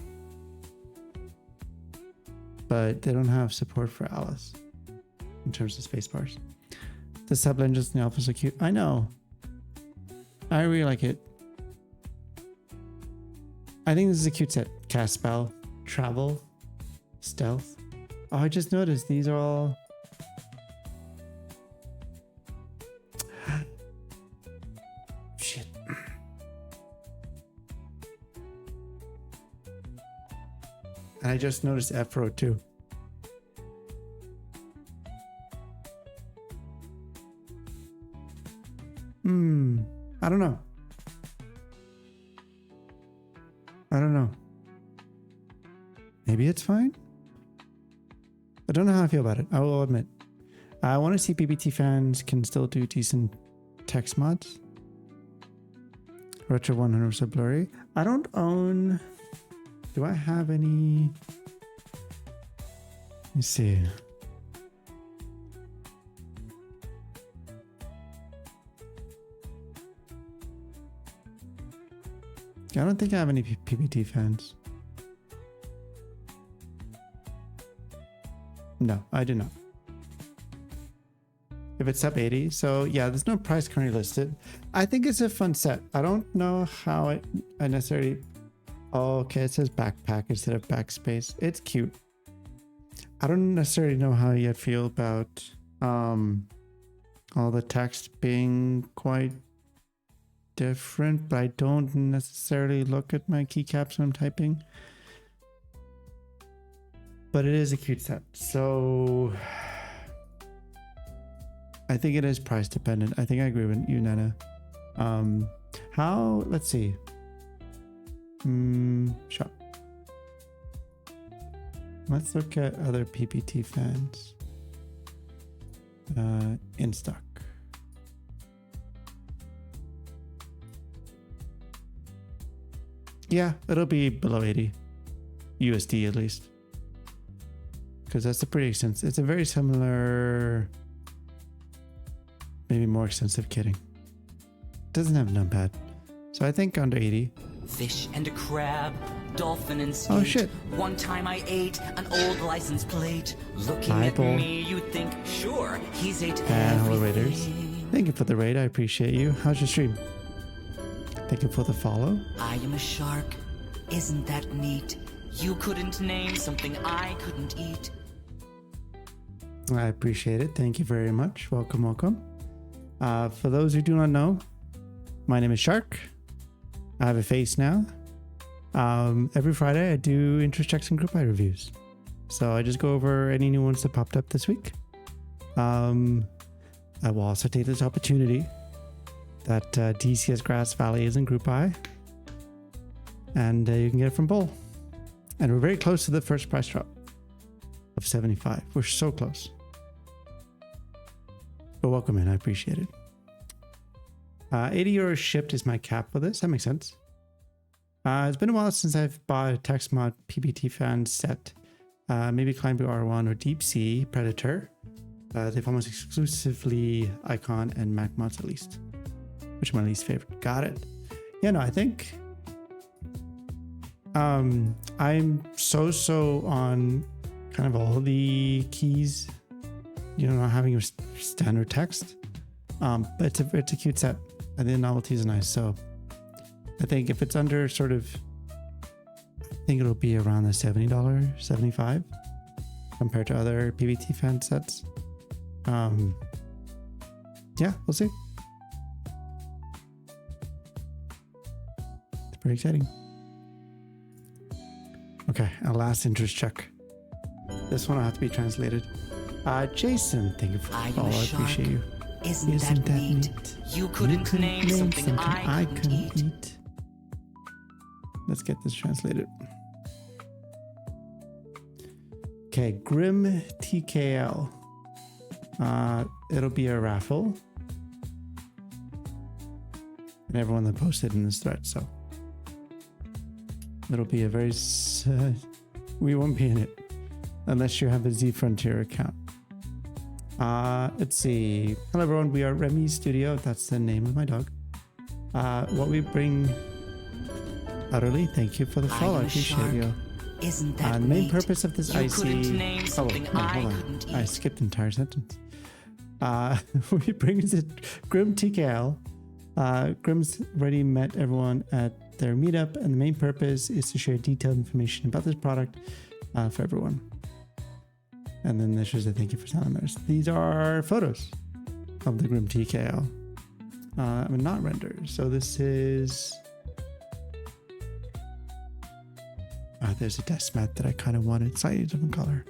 Speaker 1: but they don't have support for Alice in terms of space bars. The sub legends in the alphas are cute. I know. I really like it. I think this is a cute set. Cast spell, travel, stealth. Oh, I just noticed these are all. Shit. And I just noticed Afro too. I don't know. I don't know. Maybe it's fine. I don't know how I feel about it. I will admit. I want to see PBT fans can still do decent text mods. Retro 100% blurry. I don't own. Do I have any? Let me see. I don't think I have any PBT fans. No, I do not. if it's sub 80. So yeah, there's no price currently listed. I think it's a fun set. I don't know how I necessarily... Oh, okay, it says backpack instead of backspace. It's cute. I don't necessarily know how you feel about all the text being quite different, but I don't necessarily look at my keycaps when I'm typing. But it is a cute set. So I think it is price dependent. I think I agree with you, Nana. Let's see. Shop. Let's look at other PPT fans. In stock. Yeah, it'll be below 80 USD at least. Because that's a pretty extensive, it's a very similar, maybe more extensive kitting. Doesn't have numpad. So I think under 80.
Speaker 2: Fish and a crab, dolphin and skate.
Speaker 1: Oh shit.
Speaker 2: One time I ate an old license plate. Looking
Speaker 1: Bible.
Speaker 2: at me, you'd think, sure, he's ate
Speaker 1: And hello
Speaker 2: everything.
Speaker 1: raiders. Thank you for the raid, I appreciate you. How's your stream? Thank you for the follow.
Speaker 2: I am a shark. Isn't that neat? You couldn't name something I couldn't eat.
Speaker 1: I appreciate it. Thank you very much. Welcome, welcome. For those who do not know, my name is Shark. I have a face now. Every Friday I do interest checks and group buy reviews. So I just go over any new ones that popped up this week. I will also take this opportunity that DCS Grass Valley is in group buy. And you can get it from Bull. And we're very close to the first price drop of 75. We're so close. But welcome in, I appreciate it. 80 euros shipped is my cap for this. That makes sense. It's been a while since I've bought a TextMod PBT fan set. Maybe Climb R1 or Deep Sea Predator. They've almost exclusively Icon and Mac mods at least. Which is my least favorite. Got it. Yeah, no, I think I'm so on kind of all the keys. You know, not having your standard text. But it's a cute set. I think the novelties are nice. So I think if it's under sort of, I think it'll be around the $70, $75 compared to other PBT fan sets. Yeah, we'll see. It's pretty exciting. Okay, our last interest check. This one will have to be translated. Jason, thank you for the follow. I appreciate you.
Speaker 2: Isn't that neat? You couldn't name something I couldn't eat.
Speaker 1: Let's get this translated. Okay, Grim TKL. It'll be a raffle. And everyone that posted in this thread, so it'll be a very we won't be in it unless you have a Z Frontier account. Let's see. Hello everyone, we are Remy Studio. That's the name of my dog. What we bring utterly. Thank you for the follow. I appreciate you.
Speaker 2: Isn't that
Speaker 1: the main
Speaker 2: neat?
Speaker 1: purpose of this
Speaker 2: You
Speaker 1: icy.
Speaker 2: couldn't name something
Speaker 1: no, hold on.
Speaker 2: couldn't
Speaker 1: I
Speaker 2: eat.
Speaker 1: skipped the entire sentence. We bring it Grim TKL. Grim's already met everyone at their meetup, and the main purpose is to share detailed information about this product for everyone. And then there's just a thank you for telling us. These are photos of the Grim TKL. I mean, not rendered. So this is. There's a desk mat that I kind of wanted, slightly different color.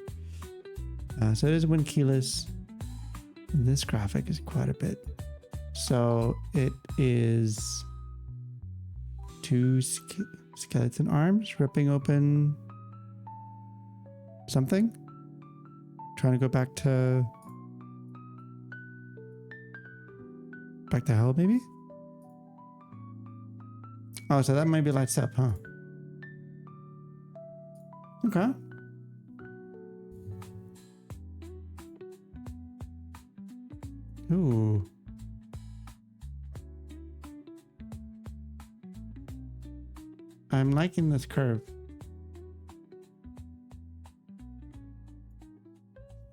Speaker 1: So it is when keyless. And this graphic is quite a bit. So it is two skeleton arms ripping open something. Trying to go back to hell, maybe? Oh, so that might be lights up, huh? Okay. Ooh. I'm liking this curve.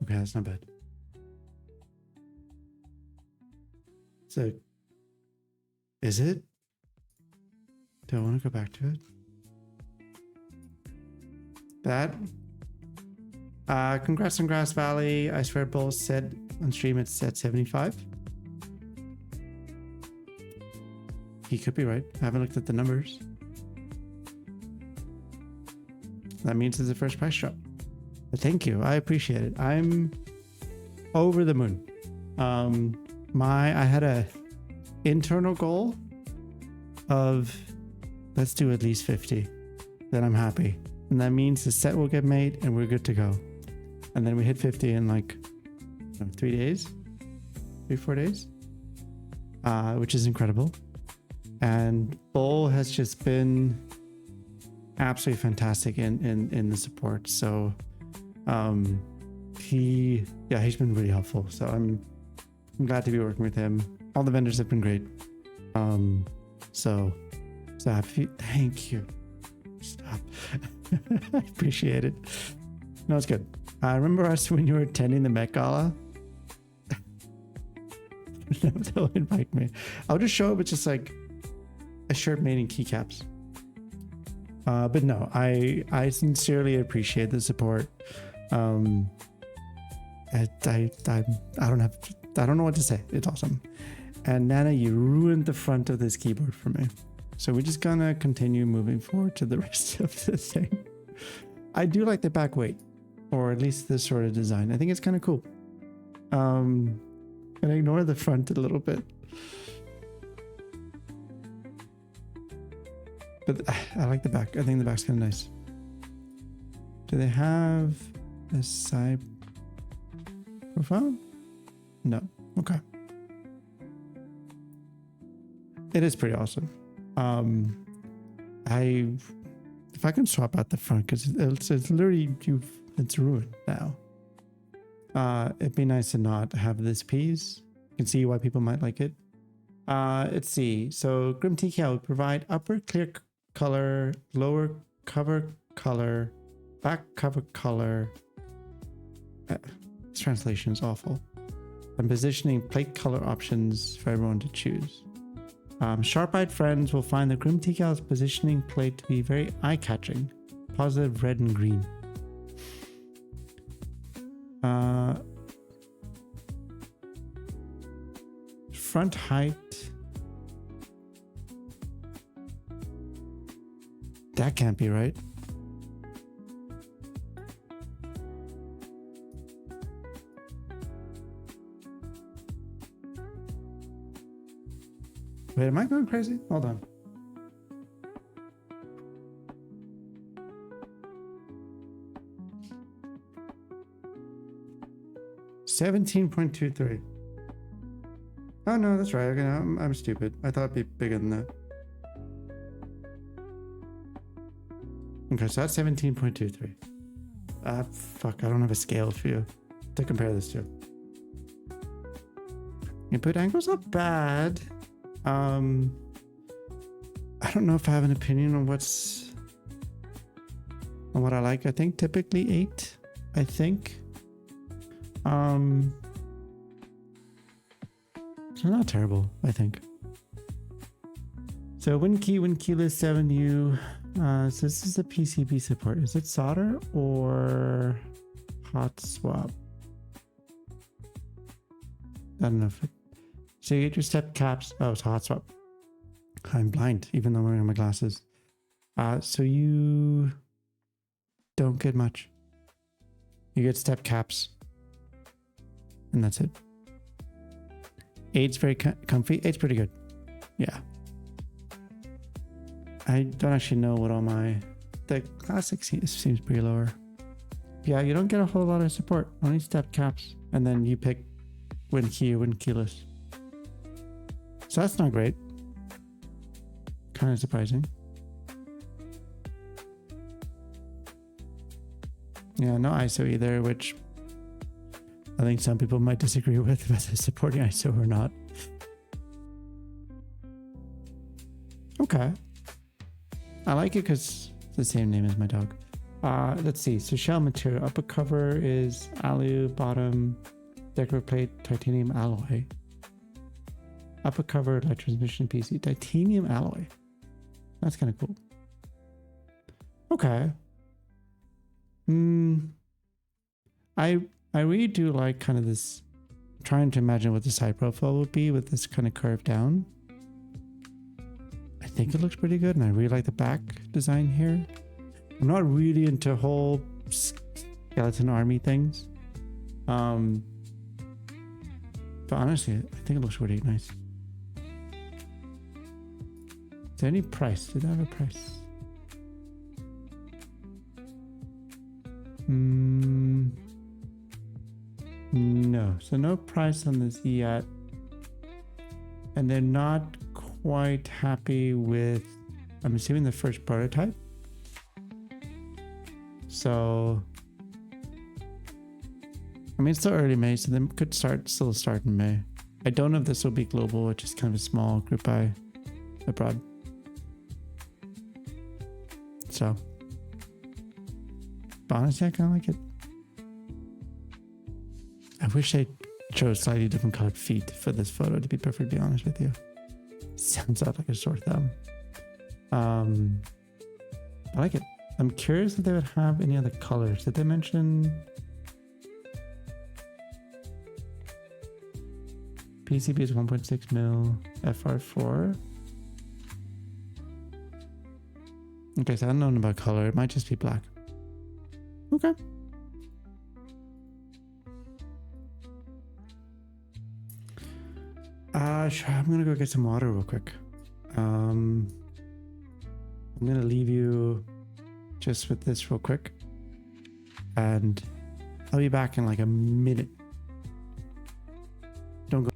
Speaker 1: Okay, that's not bad. So, is it? Do I want to go back to it? That. Congrats on Grass Valley. I swear Bull said on stream it's at 75. He could be right. I haven't looked at the numbers. That means it's the first price drop. But thank you. I appreciate it. I'm over the moon. I had a internal goal of let's do at least 50. Then I'm happy. And that means the set will get made and we're good to go. And then we hit 50 in like 3 days, 4 days, which is incredible. And Bull has just been absolutely fantastic in the support. So he's been really helpful. So I'm glad to be working with him. All the vendors have been great. So happy. Thank you. Stop. I appreciate it. No, it's good. I remember us when you were attending the Met Gala. They'll invite me. I'll just show up with just like a shirt made in keycaps. But no, I sincerely appreciate the support. I don't know what to say. It's awesome. And Nana, you ruined the front of this keyboard for me. So we're just gonna continue moving forward to the rest of the thing. I do like the back weight, or at least this sort of design. I think it's kind of cool. And ignore the front a little bit. But I like the back. I think the back's kind of nice. Do they have a side profile? No. Okay. It is pretty awesome. If I can swap out the front, because it's literally it's ruined now. It'd be nice to not have this piece. You can see why people might like it. Let's see. So Grim TKL will provide upper clear color, lower cover color, back cover color. This translation is awful. And positioning plate color options for everyone to choose. Sharp-eyed friends will find the Grim TKL's positioning plate to be very eye-catching. Positive red and green. Front height. That can't be right. Wait, am I going crazy? Hold on. $17.23. Oh no, that's right. Okay, I'm stupid. I thought it'd be bigger than that. Okay, so that's 17.23. Fuck, I don't have a scale for you to compare this to. Input angle's not bad. I don't know if I have an opinion on what I like. I think typically 8. I think. It's not terrible, I think. So WinKeyless 7U. So this is a PCB support. Is it solder or hot swap? I don't know if it. So you get your step caps. Oh, it's hot swap. I'm blind, even though I'm wearing my glasses. So you don't get much. You get step caps. And that's it. 8's very comfy. 8's pretty good. Yeah. I don't actually know what all my... The classic seems pretty lower. Yeah, you don't get a whole lot of support. Only step caps. And then you pick WinKey or WinKeyless. So that's not great. Kind of surprising. Yeah, no ISO either, which I think some people might disagree with whether supporting ISO or not. Okay. I like it because it's the same name as my dog. Let's see. So shell material. Upper cover is alu, bottom decorative plate, titanium alloy. Upper cover light transmission PC. Titanium alloy. That's kind of cool. Okay. I really do like kind of this, trying to imagine what the side profile would be with this kind of curve down. I think it looks pretty good, and I really like the back design here. I'm not really into whole skeleton army things. But honestly, I think it looks really nice. Is there any price? Did I have a price? No. So no price on this yet. And they're not quite happy with, I'm assuming, the first prototype. So, I mean, it's still early May, so they could still start in May. I don't know if this will be global, which is kind of a small group buy abroad. So, but honestly, I kind of like it. I wish they chose slightly different colored feet for this photo, to be perfectly honest with you. Sounds out like a sore thumb. I like it. I'm curious if they would have any other colors. Did they mention PCB is 1.6 mil FR4? Okay, so I don't know about color. It might just be black. Okay. Sure. I'm gonna go get some water real quick. I'm gonna leave you just with this real quick, and I'll be back in like a minute. Don't go.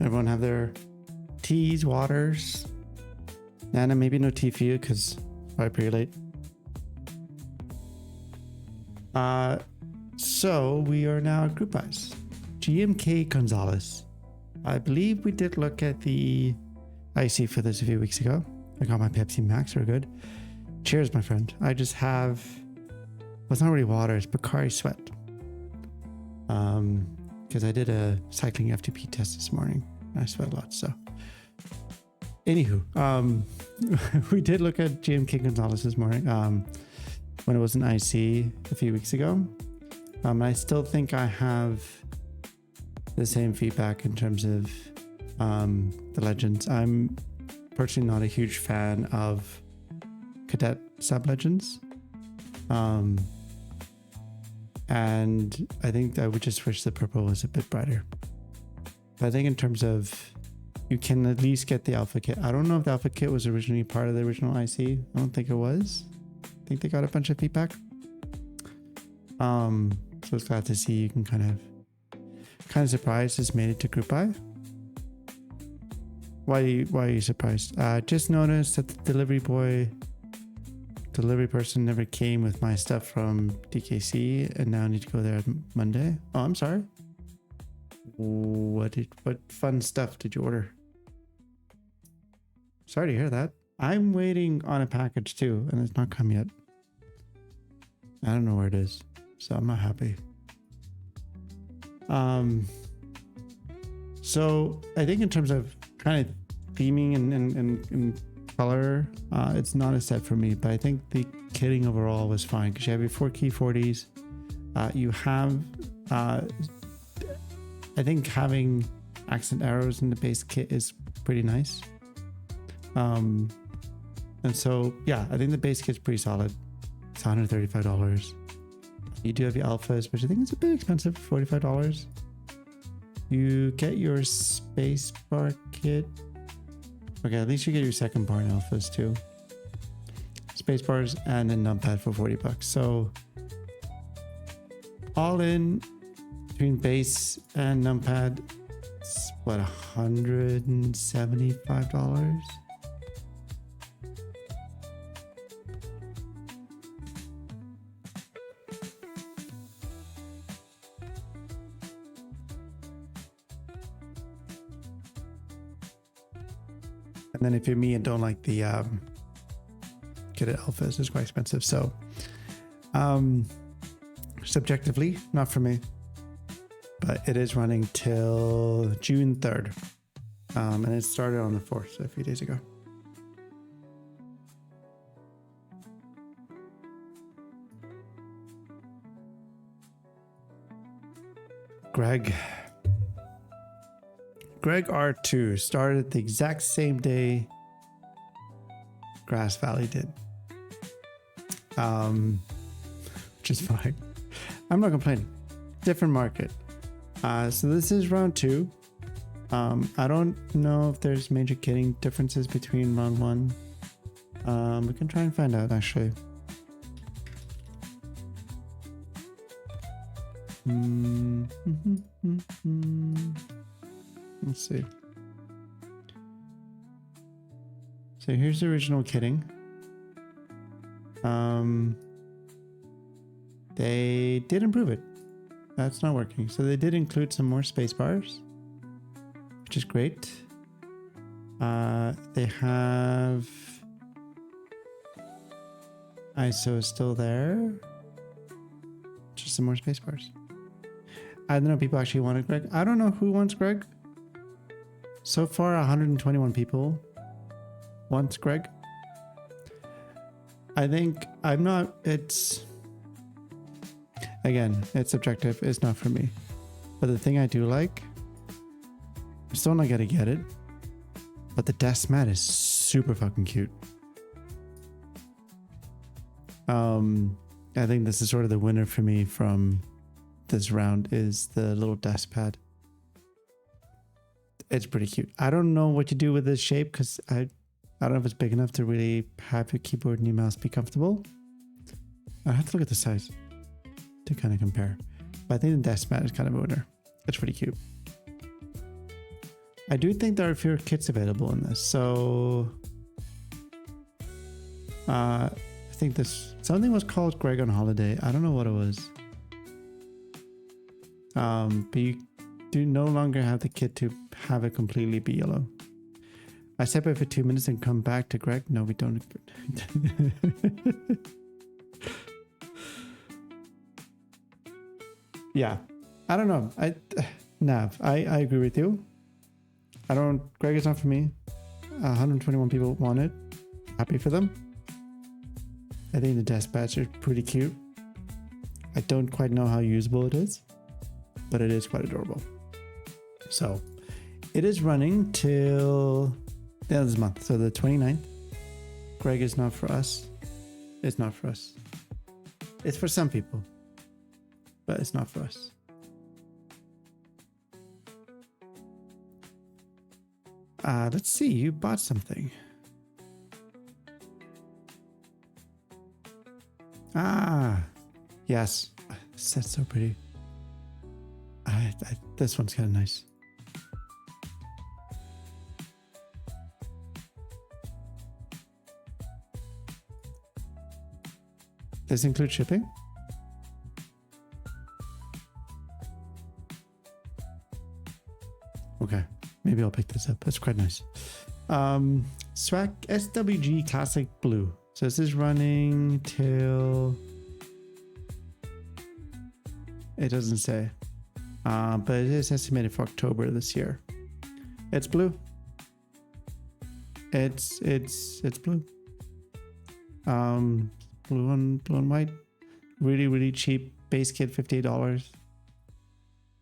Speaker 1: Everyone have their teas, waters. Nana, maybe no tea for you because probably pretty late. So we are now at group buys. GMK Gonzalez. I believe we did look at the IC for this a few weeks ago. I got my Pepsi Max, very good. Cheers, my friend. I just have, well, it's not really water, it's Bacardi Sweat. Because I did a cycling FTP test this morning. I sweat a lot, so. Anywho, we did look at GMK Gonzalez this morning when it was an IC a few weeks ago. I still think I have the same feedback in terms of the Legends. I'm personally not a huge fan of Cadet sub-Legends. And I think I would just wish the purple was a bit brighter. But I think in terms of, you can at least get the Alpha Kit. I don't know if the Alpha Kit was originally part of the original IC. I don't think it was. I think they got a bunch of feedback. So it's glad to see you can kind of surprised it's made it to group buy. Why are you surprised? Just noticed that the delivery person never came with my stuff from DKC, and now I need to go there on Monday. Oh, I'm sorry. What fun stuff did you order? Sorry to hear that. I'm waiting on a package too, and it's not come yet. I don't know where it is, so I'm not happy. So I think in terms of kind of theming and color, it's not a set for me, but I think the kitting overall was fine because you have your 4 key 40s. You have I think having accent arrows in the base kit is pretty nice. And so, yeah, I think the base kit's pretty solid. It's $135. You do have your alphas, which I think is a bit expensive, $45. You get your spacebar kit. Okay, at least you get your second bar in alphas too. Space bars and a numpad for $40. So all in between base and numpad, it's what, $175? And then if you're me and don't like the get it alphas, it's quite expensive. So subjectively, not for me, but it is running till June 3rd. And it started on the 4th, so a few days ago. Greg R2 started the exact same day Grass Valley did. Which is fine. I'm not complaining. Different market. So this is round 2. I don't know if there's major kitting differences between round 1. We can try and find out actually. Let's see. So here's the original kitting. They did improve it. That's not working. So they did include some more space bars, which is great. They have ISO is still there. Just some more space bars. I don't know. People actually wanted Greg. I don't know who wants Greg. So far, 121 people wants Greg. I think I'm not. It's again, it's subjective. It's not for me. But the thing I do like, I'm still not gonna get it. But the desk mat is super fucking cute. I think this is sort of the winner for me from this round is the little desk pad. It's pretty cute. I don't know what you do with this shape because I don't know if it's big enough to really have your keyboard and your mouse be comfortable. I have to look at the size to kind of compare. But I think the desk mat is kind of a winner. It's pretty cute. I do think there are fewer kits available in this. So I think something was called Greg on Holiday. I don't know what it was. But you do no longer have the kit to have it completely be yellow. I step away for 2 minutes and come back to Greg. No, we don't. Yeah, I don't know. Nav, I agree with you. Greg is not for me. 121 people want it. Happy for them. I think the desk pads are pretty cute. I don't quite know how usable it is, but it is quite adorable. So it is running till the end of this month. So the 29th. Greg is not for us. It's not for us. It's for some people, but it's not for us. Let's see. You bought something. Yes. That's so pretty. This one's kind of nice. Does this include shipping? Okay, maybe I'll pick this up. That's quite nice. Swag SWG Classic Blue. So this is running till... It doesn't say. But it is estimated for October this year. It's blue. It's blue. Blue and white. Really, really cheap. Base kit, $58.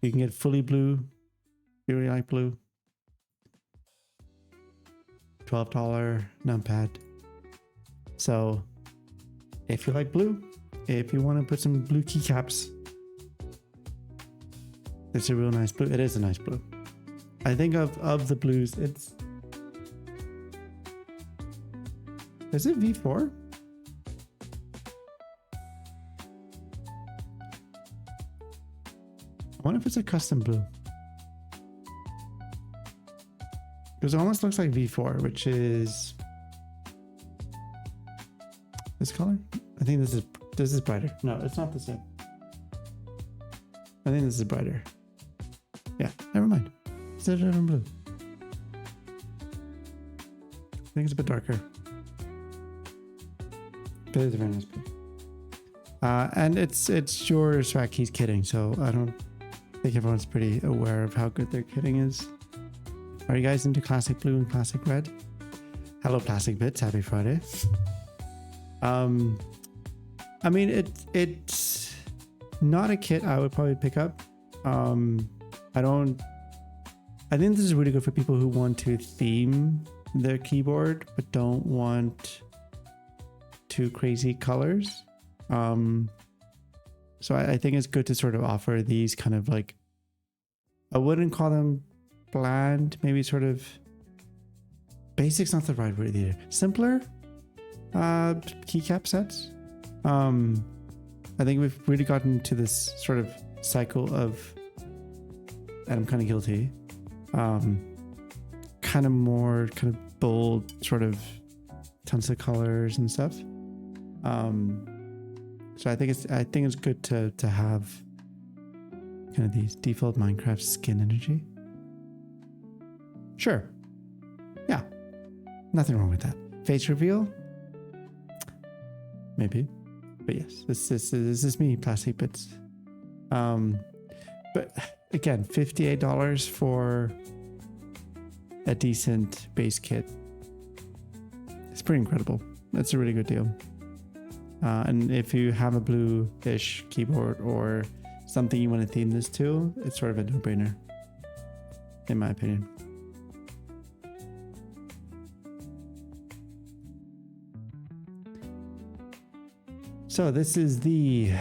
Speaker 1: You can get fully blue You really like blue? $12 numpad. So if you like blue, if you want to put some blue keycaps, it's a real nice blue. It is a nice blue. I think of the blues, is it V4? I wonder if it's a custom blue. Because it almost looks like V4, which is this color. I think this is brighter. No, it's not the same. I think this is brighter. Yeah, never mind. It's a different blue. I think it's a bit darker. But it's a very nice blue. And it's sure Shrek, he's kidding, so I don't think everyone's pretty aware of how good their kidding is. Are you guys into classic blue and classic red? Hello, Plastic Bits. Happy Friday. I mean, it's not a kit I would probably pick up. I think this is really good for people who want to theme their keyboard but don't want too crazy colors. So I think it's good to sort of offer these kind of like, I wouldn't call them bland, maybe sort of basic's not the right word either. Simpler keycap sets. I think we've really gotten to this sort of cycle of, and I'm kind of guilty, kind of more kind of bold sort of tons of colors and stuff. So I think it's good to have kind of these default Minecraft skin energy. Sure. Yeah. Nothing wrong with that. Face reveal? Maybe. But yes, this is me, Plastic Bits. But again, $58 for a decent base kit. It's pretty incredible. That's a really good deal. And if you have a blue-ish keyboard or something you want to theme this to, it's sort of a no-brainer, in my opinion. So this is the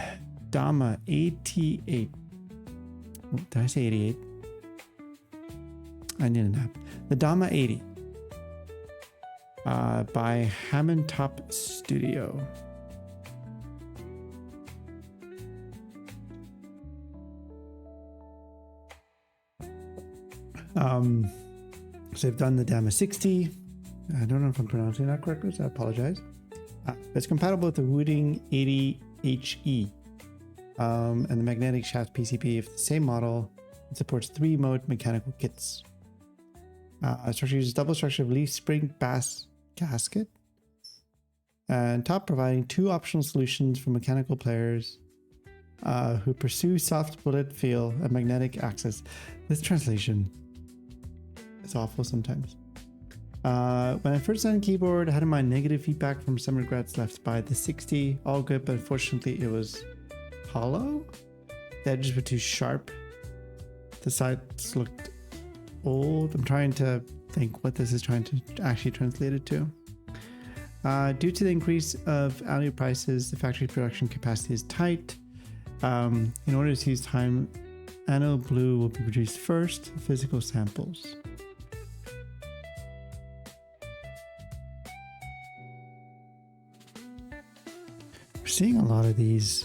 Speaker 1: Dama 88. Did I say 88? I need a nap. The Dama 80 by Hammond Top Studio. So they've done the Dama 60. I don't know if I'm pronouncing that correctly, so I apologize. It's compatible with the Wooting 80HE and the Magnetic Shaft PCB of the same model. It supports 3-mode mechanical kits. Structure uses double structure of leaf spring bass gasket. And top providing 2 optional solutions for mechanical players who pursue soft bullet feel and magnetic access. This translation is awful sometimes. When I first designed the keyboard, I had in mind negative feedback from some regrets left by the 60. All good, but unfortunately it was hollow. The edges were too sharp. The sides looked old. I'm trying to think what this is trying to actually translate it to. Due to the increase of annual prices, the factory production capacity is tight. In order to use time, annual blue will be produced first, physical samples. We're seeing a lot of these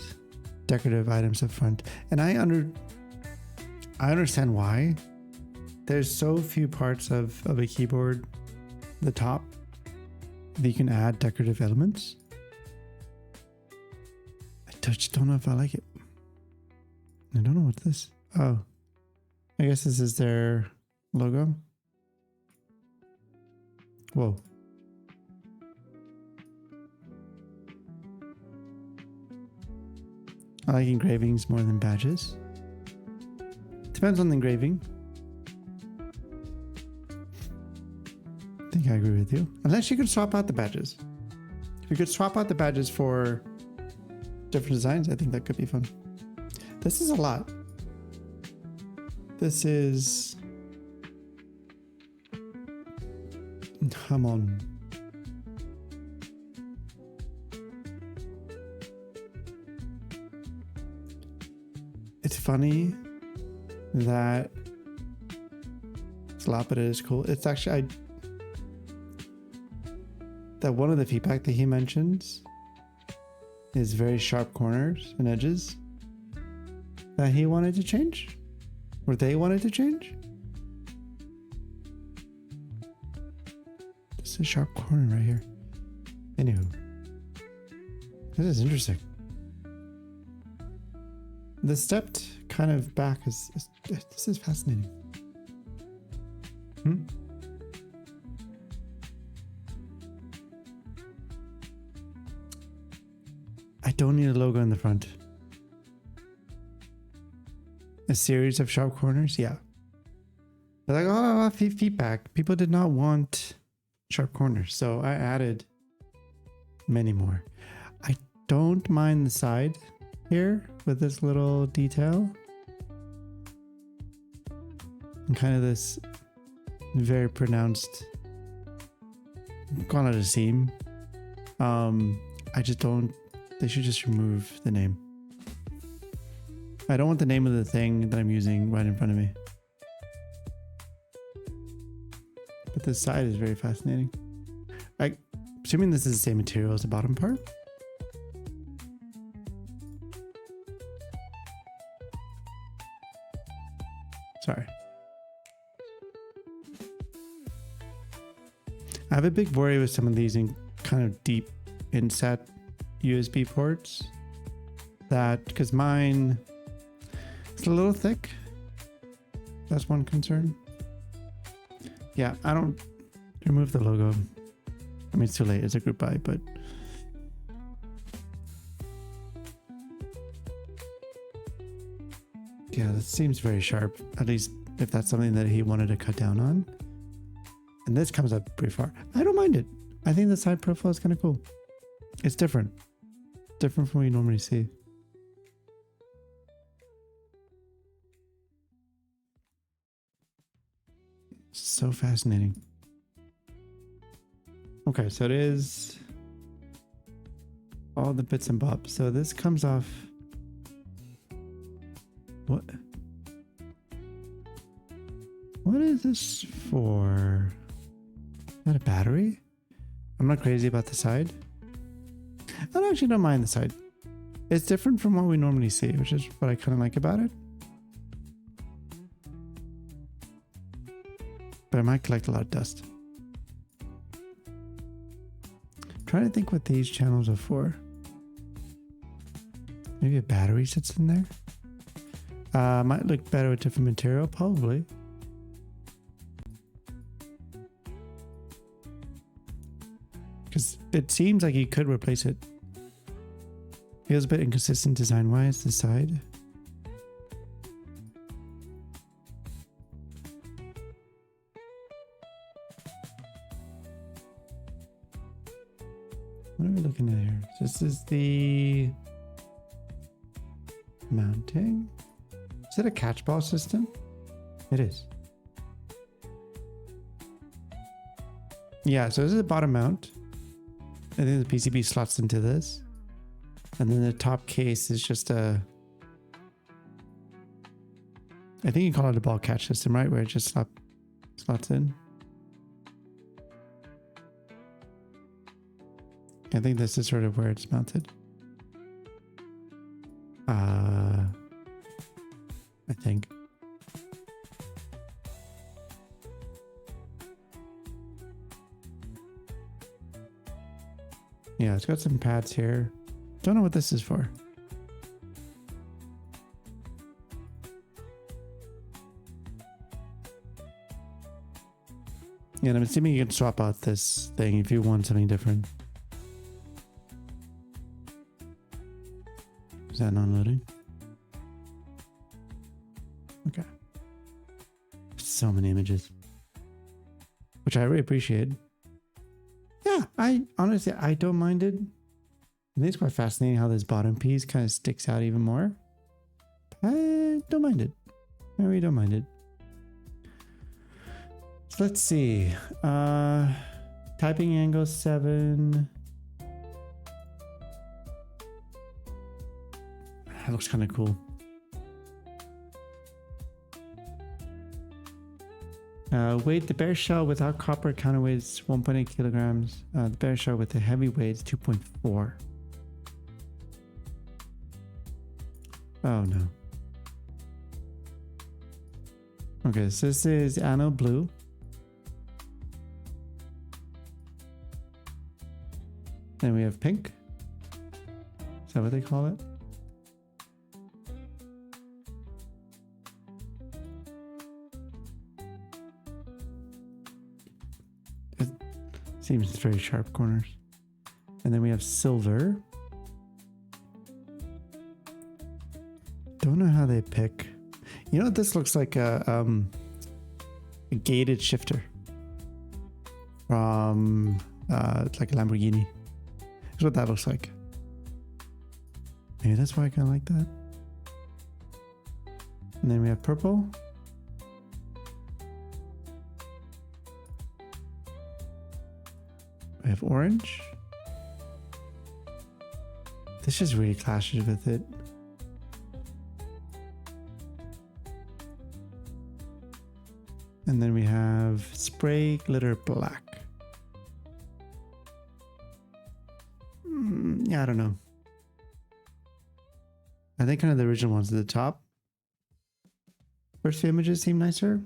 Speaker 1: decorative items up front, and I understand why. There's so few parts of a keyboard, the top, that you can add decorative elements. I just don't know if I like it. I don't know what's this. Oh, I guess this is their logo. Whoa. I like engravings more than badges. Depends on the engraving. I think I agree with you. Unless you could swap out the badges. If you could swap out the badges for different designs, I think that could be fun. This is a lot. This is I'm on. It's funny that Lapida is cool. It's actually that one of the feedback that he mentions is very sharp corners and edges that he wanted to change, or they wanted to change. This is a sharp corner right here. Anywho, this is interesting. The stepped kind of back is this is fascinating. I don't need a logo in the front. A series of sharp corners, yeah. They're like, oh, feedback. People did not want sharp corners, so I added many more. I don't mind the side here with this little detail and kind of this very pronounced, call it a seam. I just don't. They should just remove the name. I don't want the name of the thing that I'm using right in front of me. But this side is very fascinating. Assuming this is the same material as the bottom part. Sorry. I have a big worry with some of these in kind of deep inset USB ports, that because mine is a little thick. That's one concern. Yeah, I don't remove the logo. I mean, it's too late. It's a group buy, but yeah, that seems very sharp. At least if that's something that he wanted to cut down on. And this comes up pretty far. I don't mind it. I think the side profile is kind of cool. It's different. Different from what you normally see. So fascinating. Okay, so it is all the bits and bobs. So this comes off. What? What is this for? Is that a battery? I'm not crazy about the side. I actually don't mind the side. It's different from what we normally see, which is what I kind of like about it. But I might collect a lot of dust. I'm trying to think what these channels are for. Maybe a battery sits in there. Might look better with different material, probably. Because it seems like you could replace it. Feels a bit inconsistent design-wise, this side. What are we looking at here? This is the mounting. Is it a catch ball system? It is. Yeah, so this is a bottom mount. I think the PCB slots into this. And then the top case is just a... I think you call it a ball catch system, right? Where it just slots in. I think this is sort of where it's mounted. I think. Yeah, it's got some pads here. Don't know what this is for. Yeah, and I'm assuming you can swap out this thing if you want something different. Is that not loading? Okay. So many images. Which I really appreciate. Yeah, I honestly, I don't mind it. I think it's quite fascinating how this bottom piece kind of sticks out even more. I don't mind it. I really don't mind it. So let's see. Typing angle 7. That looks kind of cool. Weight, the bare shell without copper counterweights 1.8 kilograms. The bare shell with the heavy weight is 2.4. Oh no. Okay, so this is anode blue. Then we have pink. Is that what they call it? It seems very sharp corners. And then we have silver. Don't know how they pick. You know what this looks like? A gated shifter from like a Lamborghini. That's what that looks like. Maybe that's why I kind of like that. And then we have purple. We have orange. This just really clashes with it. And then we have spray glitter black. Yeah, I don't know. I think kind of the original ones at the top. First few images seem nicer.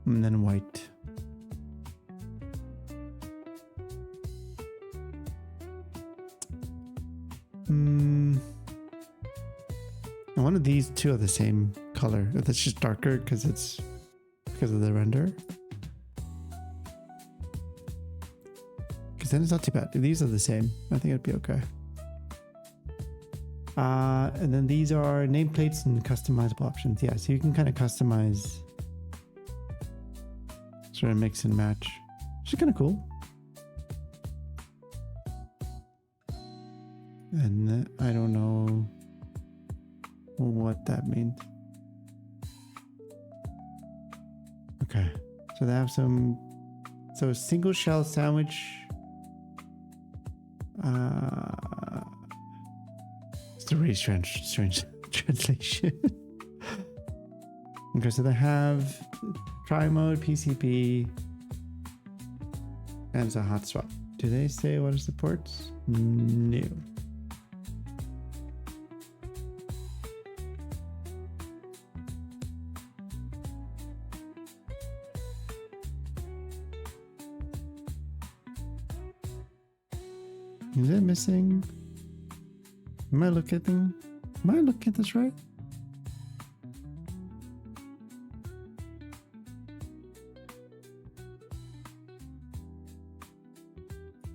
Speaker 1: And then white. One of these two are the same color. That's just darker because it's because of the render. Because then it's not too bad. These are the same. I think it'd be okay. And then these are nameplates and customizable options. Yeah, so you can kind of customize, sort of mix and match, which is kind of cool. And I don't know what that means. Okay, so they have some, so single shell sandwich. It's a really strange translation. Okay, so they have tri-mode, PCB, and it's a hot swap. Do they say what it supports? No. Is it missing? Am I looking at this right?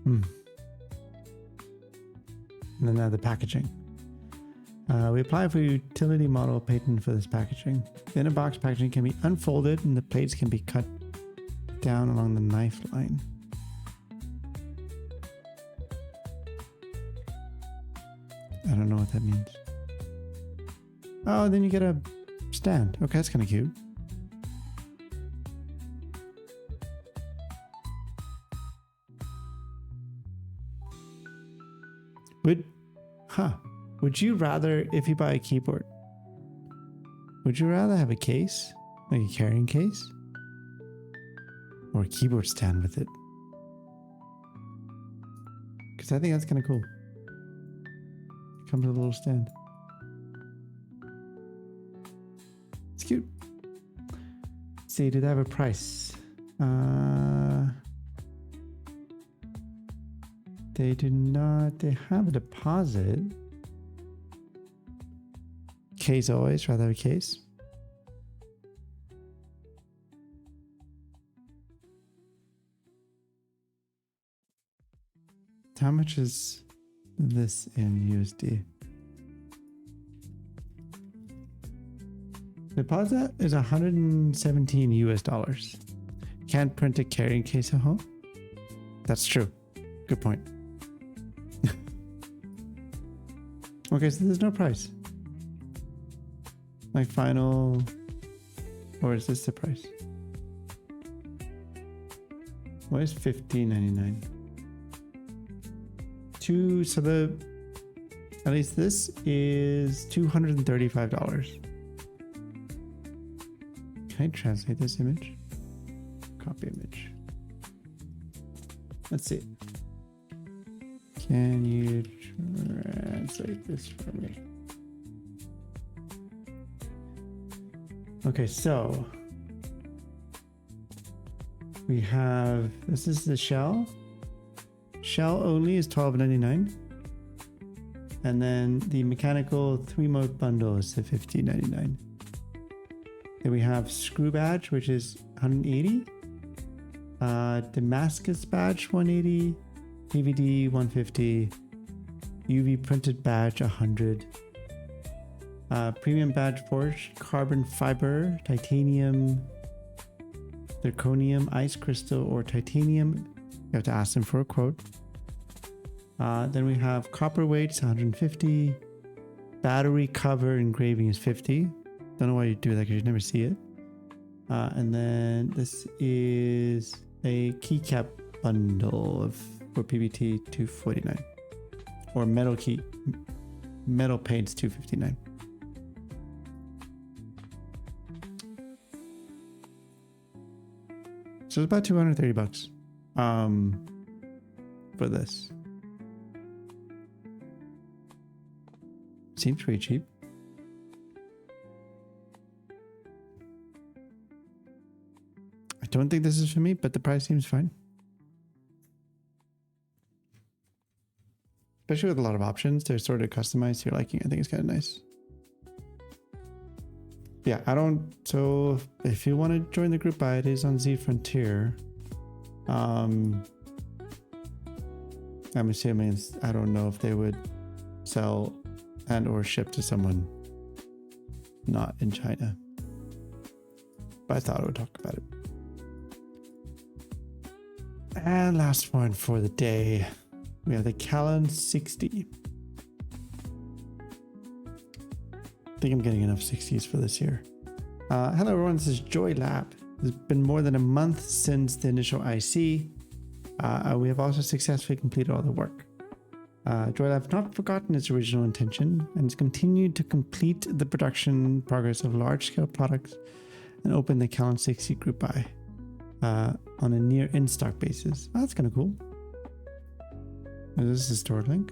Speaker 1: And then now the packaging. We apply for utility model patent for this packaging. The inner box packaging can be unfolded and the plates can be cut down along the knife line. I don't know what that means. Oh, then you get a stand. Okay, that's kind of cute. Would you rather, if you buy a keyboard, would you rather have a case, like a carrying case, or a keyboard stand with it? Because I think that's kind of cool. Comes with a little stand. It's cute. Let's see, do they have a price? They do not. They have a deposit. Case always, rather have a case. How much is this in USD? Deposit is 117 US dollars. Can't print a carrying case at home? That's true. Good point. Okay, so there's no price. Like final Or is this the price? What is $15.99? So at least this is $235. Can I translate this image? Copy image. Let's see. Can you translate this for me? Okay, so we have, this is the shell. Shell only is $12.99. And then the mechanical 3-mode bundle is the $15.99. Then we have screw badge, which is $180. Damascus badge, $180. PVD, $150. UV printed badge, $100. Premium badge forged, carbon fiber, titanium, zirconium, ice crystal, or titanium. You have to ask them for a quote. Then we have copper weight, it's $150. Battery cover engraving is $50. Don't know why you do that because you never see it. And then this is a keycap bundle for PBT, $249. Or metal paints, $259. So it's about $230 for this. Seems pretty cheap. I don't think this is for me, but the price seems fine. Especially with a lot of options, they're sort of customized to your liking. I think it's kind of nice. Yeah, so if you want to join the group buy, it is on Z Frontier. I'm assuming, I don't know if they would sell and or ship to someone not in China. But I thought I would talk about it. And last one for the day. We have the Callan 60. I think I'm getting enough 60s for this year. Hello everyone, this is Joy Lab. It's been more than a month since the initial IC. We have also successfully completed all the work. Joy Lab has not forgotten its original intention and has continued to complete the production progress of large-scale products and open the Callan 60 group buy on a near in-stock basis. Oh, that's kind of cool. Is this the store link?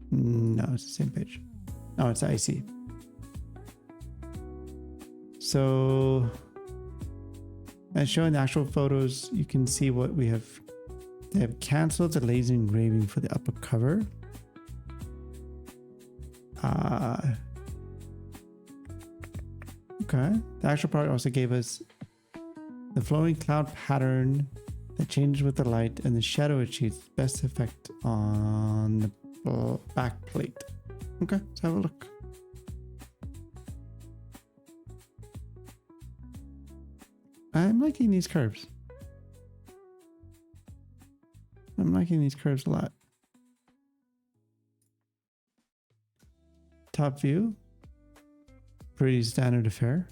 Speaker 1: No, it's the same page. Oh, it's IC. So, as shown in the actual photos, you can see what we have. They have canceled the laser engraving for the upper cover. Okay. The actual product also gave us the flowing cloud pattern that changes with the light, and the shadow achieves best effect on the back plate. Okay, let's have a look. I'm liking these curves. I'm liking these curves a lot. Top view. Pretty standard affair.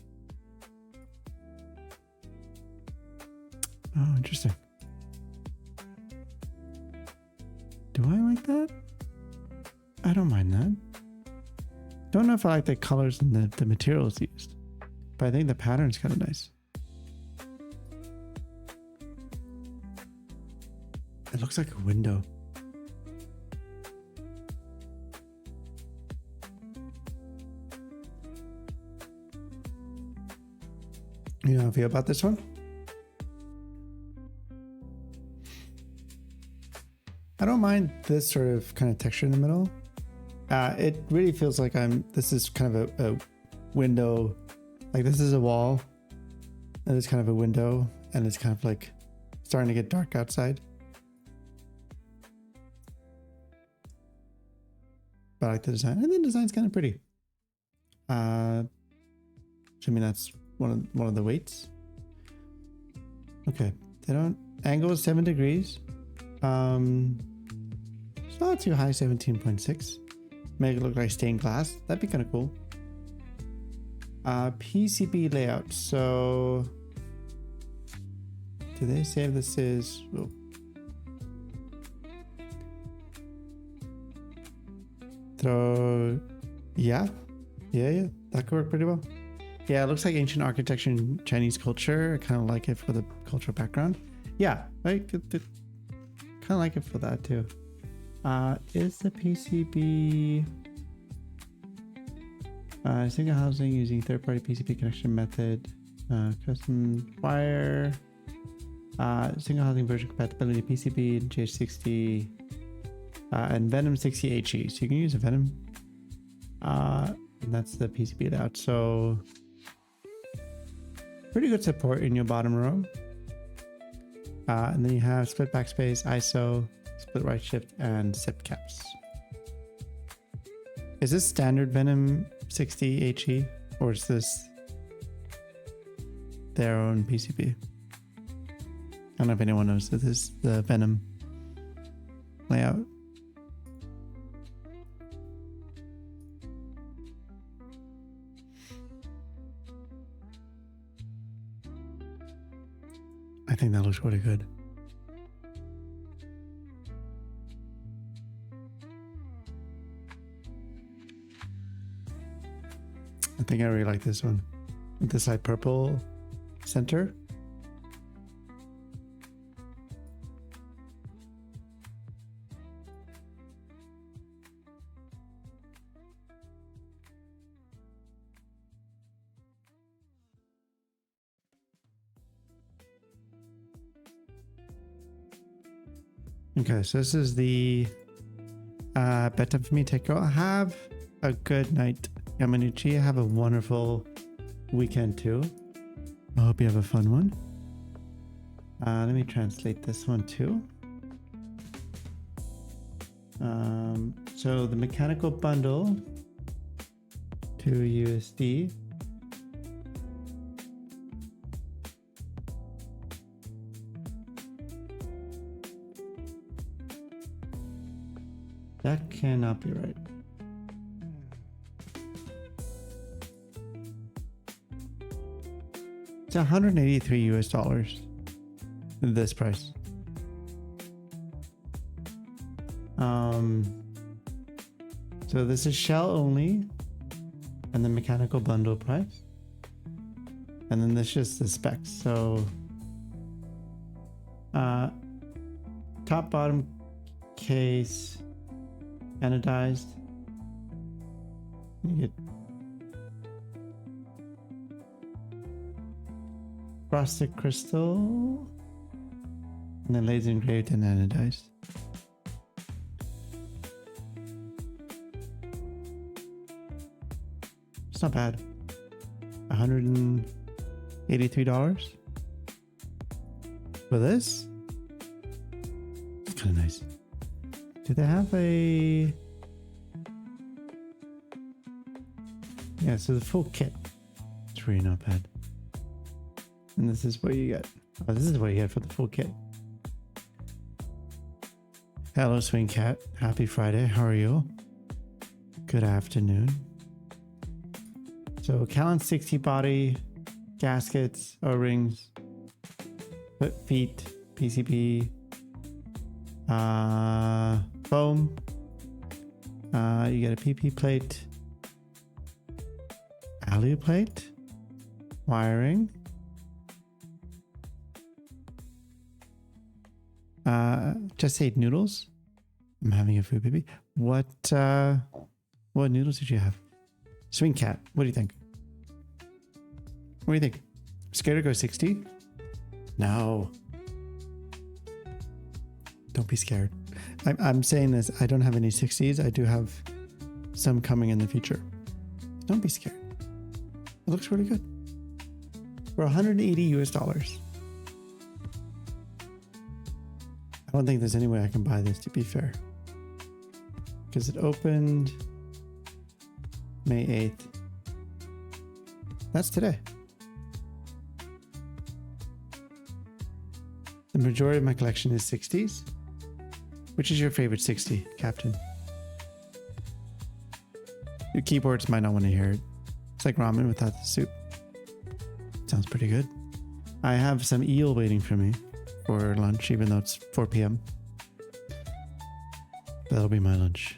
Speaker 1: Oh, interesting. Do I like that? I don't mind that. Don't know if I like the colors and the materials used, but I think the pattern's kind of nice. It looks like a window. You know how I feel about this one? I don't mind this sort of kind of texture in the middle. It really feels like this is kind of a window. Like this is a wall and it's kind of a window and it's kind of like starting to get dark outside. But I like the design. And the design's kind of pretty. Assuming that's one of the weights. Okay. Angle is 7 degrees. It's not too high, 17.6. Make it look like stained glass. That'd be kind of cool. PCB layout. So do they say this is... Oh. So yeah, that could work pretty well. Yeah, it looks like ancient architecture in Chinese culture. I kind of like it for the cultural background. Yeah, I kind of like it for that too. Is the PCB single housing using third-party PCB connection method, custom wire, single housing version compatibility PCB and JH60 and Venom 60 HE. So you can use a Venom. And that's the PCB layout. So pretty good support in your bottom row. And then you have split backspace, ISO, split right shift, and zip caps. Is this standard Venom 60 HE or is this their own PCB? I don't know if anyone knows that this is the Venom layout. I think that looks really good. I think I really like this one. With this light purple center. Okay, so this is the bedtime for me. Take care. Have a good night, Yamanuchi. Have a wonderful weekend too. I hope you have a fun one. Let me translate this one too. So the mechanical bundle to USD. That cannot be right. It's 183 US dollars. This price. So this is shell only, and the mechanical bundle price, and then this is the specs. So, top bottom case. Anodized. You get frosted crystal, and then laser engraved and anodized. It's not bad. $183 for this. It's kind of nice. Do they have a... Yeah, so the full kit. It's really not bad. And this is what you get. Oh, this is what you get for the full kit. Hello, Swing Cat. Happy Friday. How are you? Good afternoon. So, Callan 60 body, gaskets, O-rings, feet, PCB, foam. You get a PP plate, alu plate, wiring, just ate noodles. I'm having a food baby. What noodles did you have? Swing Cat, what do you think? What do you think? Scared to go 60? No. Don't be scared. I'm saying this. I don't have any 60s. I do have some coming in the future. Don't be scared. It looks really good. For 180 US dollars. I don't think there's any way I can buy this, to be fair. Because it opened May 8th. That's today. The majority of my collection is 60s. Which is your favorite 60, Captain? Your keyboards might not want to hear it. It's like ramen without the soup. Sounds pretty good. I have some eel waiting for me for lunch, even though it's 4 p.m. That'll be my lunch.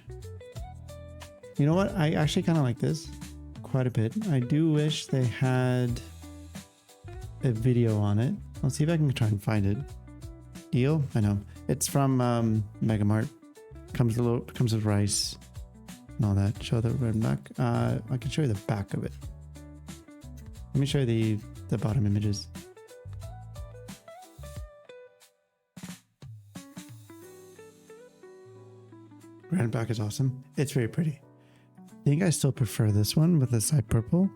Speaker 1: You know what? I actually kind of like this quite a bit. I do wish they had a video on it. I'll see if I can try and find it. Eel? I know. It's from Megamart. Comes with rice and all that. Show the red and back. I can show you the back of it. Let me show you the bottom images. Red and black is awesome. It's very pretty. I think I still prefer this one with the side purple.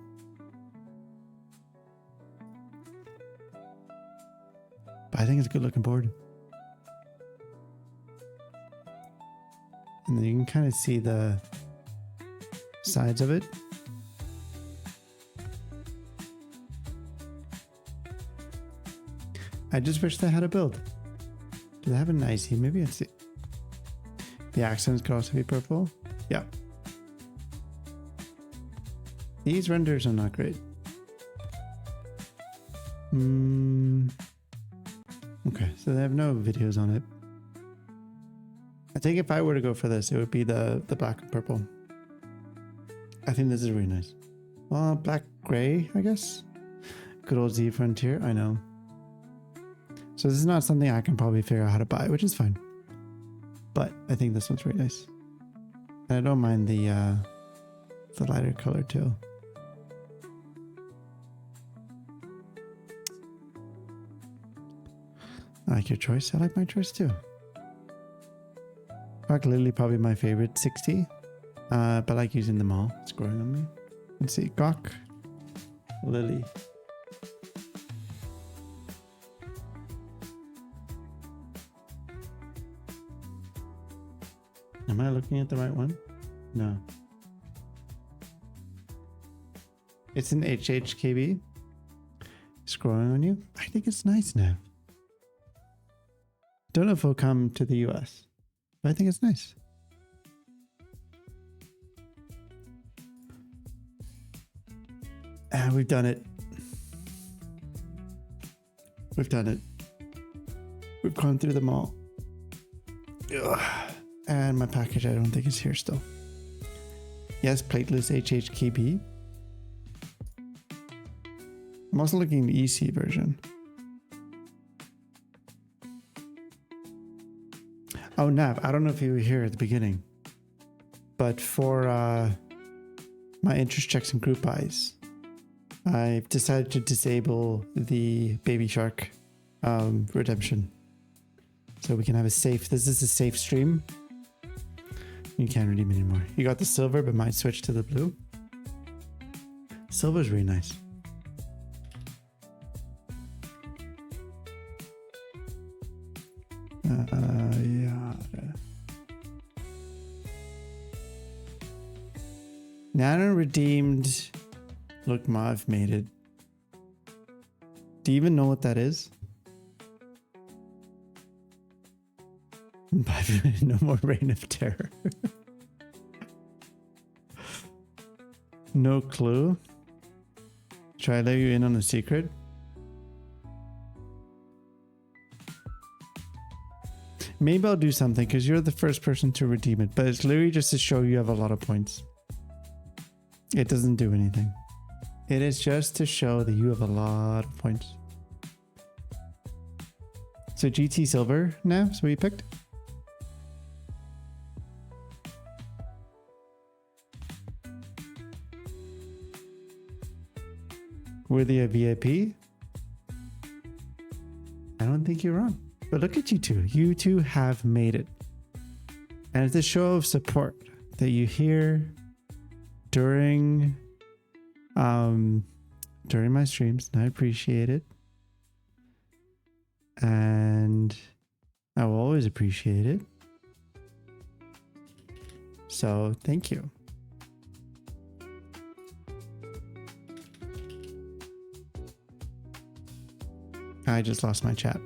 Speaker 1: But I think it's a good looking board. And then you can kind of see the sides of it. I just wish they had a build. Do they have an IC? Maybe it's the accents could also be purple. Yeah. These renders are not great. Okay, so they have no videos on it. I think if I were to go for this, it would be the black and purple. I think this is really nice. Well, black gray, I guess. Good old Z Frontier, I know. So this is not something I can probably figure out how to buy, which is fine. But I think this one's really nice. And I don't mind the lighter color too. I like your choice. I like my choice too. Rock Lily probably my favorite 60. But I like using them all. It's growing on me. Let's see. Gawk Lily. Am I looking at the right one? No. It's an HHKB. It's growing on you. I think it's nice now. Don't know if it'll come to the US, but I think it's nice. And we've done it. We've done it. We've gone through them all. Ugh. And my package, I don't think is here still. Yes, plateless HHKB. I'm also looking at the EC version. Oh, Nav, I don't know if you were here at the beginning, but for my interest checks and group buys, I've decided to disable the Baby Shark redemption. So we can have a safe, this is a safe stream. You can't redeem it anymore. You got the silver, but might switch to the blue. Silver's really nice. Yeah. Nano redeemed. Look, Ma, I've made it. Do you even know what that is? No more Reign of Terror. No clue. Should I let you in on a secret? Maybe I'll do something because you're the first person to redeem it, but it's literally just to show you have a lot of points. It doesn't do anything. It is just to show that you have a lot of points. So GT Silver now is what you picked? Worthy of VIP? I don't think you're wrong. But look at you two. You two have made it. And it's a show of support that you hear during my streams, and I appreciate it. And I will always appreciate it. So thank you. I just lost my chat.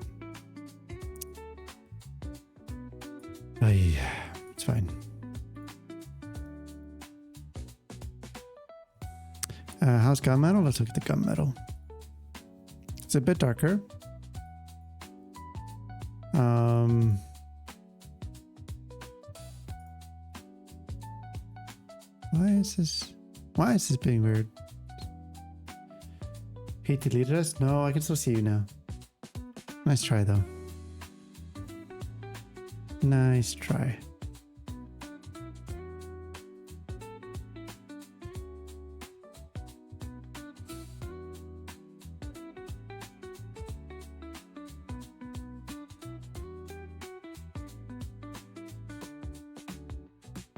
Speaker 1: Oh yeah, it's fine. How's gunmetal? Let's look at the gunmetal. It's a bit darker. Why is this being weird? He deleted us? No, I can still see you now. Nice try though. Nice try.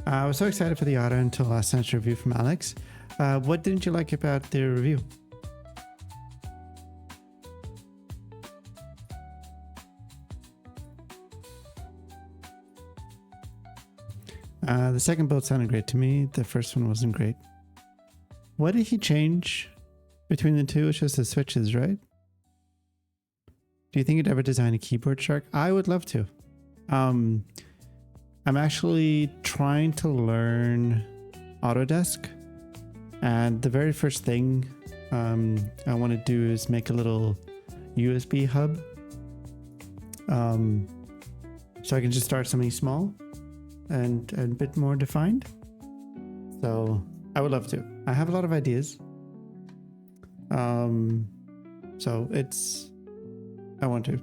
Speaker 1: I was so excited for the auto until last night's review from Alex. What didn't you like about the review? The second build sounded great to me. The first one wasn't great. What did he change between the two? It's just the switches, right? Do you think you'd ever design a keyboard, Shark? I would love to. I'm actually trying to learn Autodesk, and the very first thing I want to do is make a little USB hub, so I can just start something small and a bit more defined. So I would love to. I have a lot of ideas, so I want to.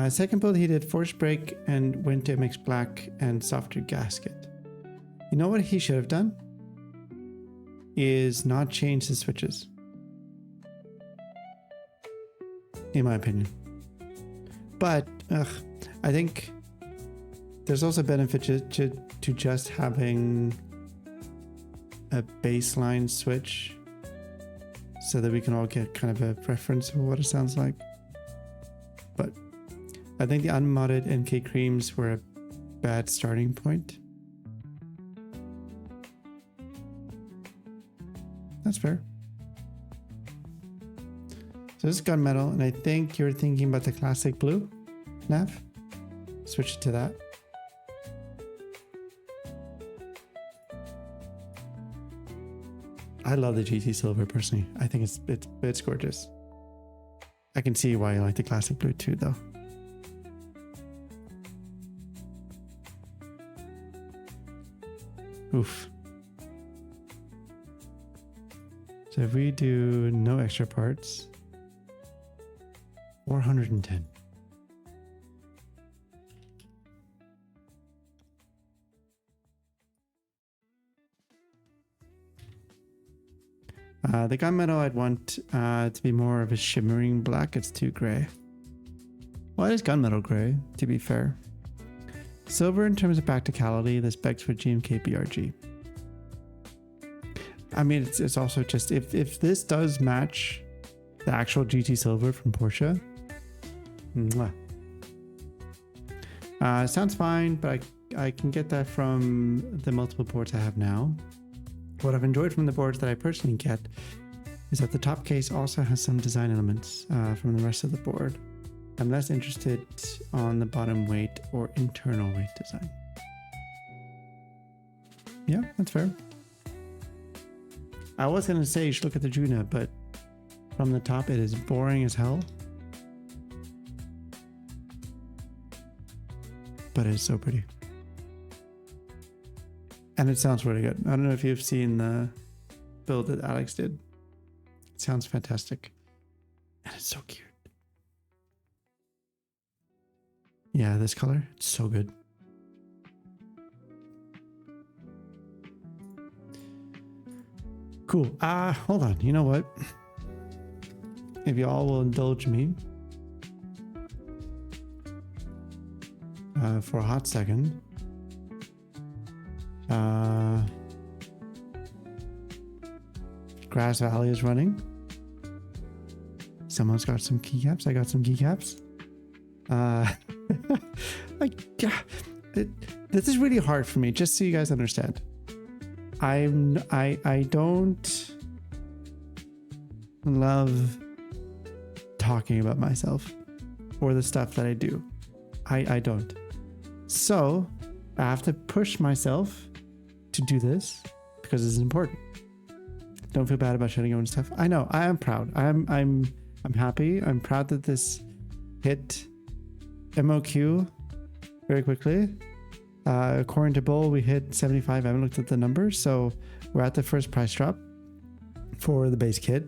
Speaker 1: Second build, he did Force Break and went to MX Black and Softer Gasket. You know what he should have done? Is not change the switches. In my opinion. But, I think there's also benefit to just having a baseline switch so that we can all get kind of a reference of what it sounds like. But I think the unmodded NK creams were a bad starting point. That's fair. So this is gunmetal, and I think you're thinking about the classic blue, Nav. Switch it to that. I love the GT silver personally. I think it's gorgeous. I can see why you like the classic blue too, though. Oof. So if we do no extra parts, 410. The gunmetal I'd want to be more of a shimmering black. It's too gray. Well, it is gunmetal gray, to be fair. Silver in terms of practicality, this begs for GMK BRG. I mean, it's also just, if this does match the actual GT silver from Porsche, mwah. Sounds fine, but I can get that from the multiple boards I have now. What I've enjoyed from the boards that I personally get is that the top case also has some design elements from the rest of the board. I'm less interested on the bottom weight or internal weight design. Yeah, that's fair. I was going to say you should look at the Juna, but from the top it is boring as hell. But it's so pretty. And it sounds really good. I don't know if you've seen the build that Alex did. It sounds fantastic. And it's so cute. Yeah, this color, it's so good. Cool. Hold on. You know what? If y'all will indulge me for a hot second. Grass Valley is running. Someone's got some keycaps. I got some keycaps. This is really hard for me, just so you guys understand. I don't love talking about myself or the stuff that I do. I don't. So I have to push myself to do this because it's important. Don't feel bad about shutting your own stuff. I know. I am proud. I'm happy. I'm proud that this hit MOQ very quickly. According to Bull, we hit 75. I haven't looked at the numbers, so we're at the first price drop for the base kit.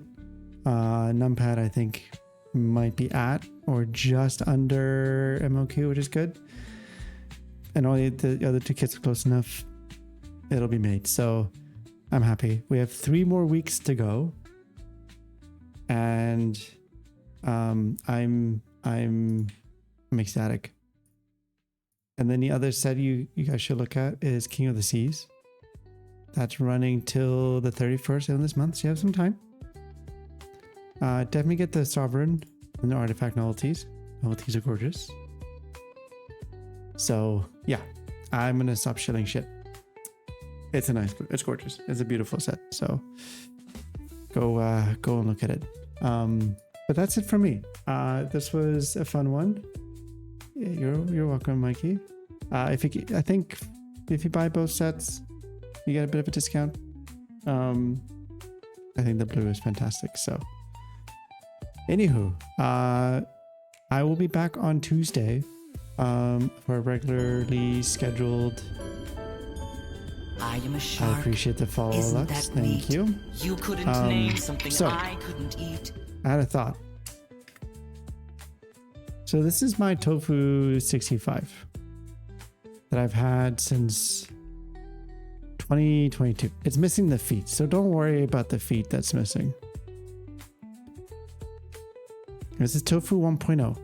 Speaker 1: Numpad, I think, might be at or just under MOQ, which is good. And all the other two kits are close enough. It'll be made. So I'm happy. We have 3 more weeks to go, and I'm ecstatic. And then the other set you guys should look at is King of the Seas. That's running till the 31st of this month, so you have some time. Definitely get the Sovereign and the Artifact novelties. Novelties are gorgeous. So yeah, I'm gonna stop shilling shit. It's gorgeous. It's a beautiful set. So go and look at it. But that's it for me. This was a fun one. You're welcome, Mikey. I think if you buy both sets, you get a bit of a discount. I think the blue is fantastic. So, anywho, I will be back on Tuesday for a regularly scheduled.
Speaker 2: I am a shark.
Speaker 1: I appreciate the follow,
Speaker 2: Isn't
Speaker 1: Lux.
Speaker 2: that
Speaker 1: Thank
Speaker 2: neat?
Speaker 1: you.
Speaker 2: You couldn't name something
Speaker 1: so-
Speaker 2: I couldn't eat.
Speaker 1: I had a thought. So this is my tofu 65 that I've had since 2022. It's missing the feet, so don't worry about the feet that's missing. This is tofu 1.0.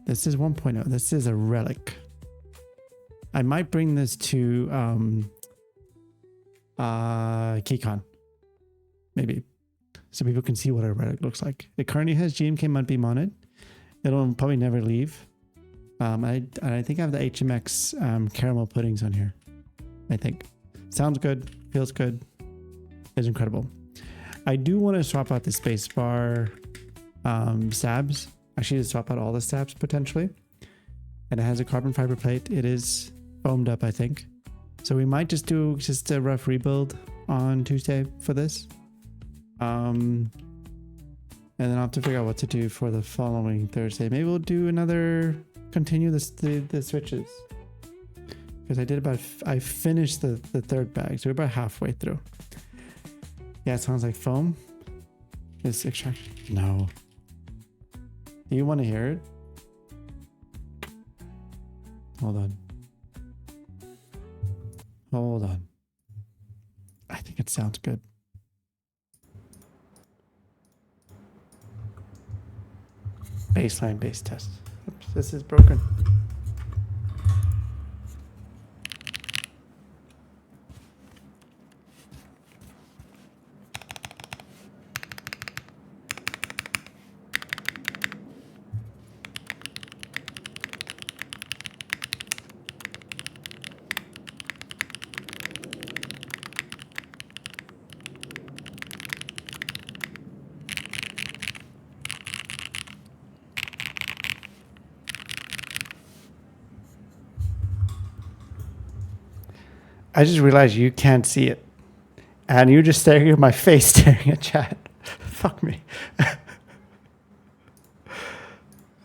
Speaker 1: This is 1.0. This is a relic. I might bring this to KeyCon. Maybe. So people can see what a relic looks like. It currently has GMK Mudbeam on it. It'll probably never leave. I think I have the HMX caramel puddings on here. I think. Sounds good. Feels good. It's incredible. I do want to swap out the spacebar stabs. Actually, to swap out all the stabs potentially. And it has a carbon fiber plate. It is foamed up, I think. So we might just do just a rough rebuild on Tuesday for this. And then I'll have to figure out what to do for the following Thursday. Maybe we'll do continue the switches. Because I finished the third bag, so we're about halfway through. Yeah, it sounds like foam. Is extraction? No. Do you want to hear it? Hold on. I think it sounds good. Baseline base test. Oops, this is broken. I just realized you can't see it. And you're just staring at my face, staring at chat. Fuck me.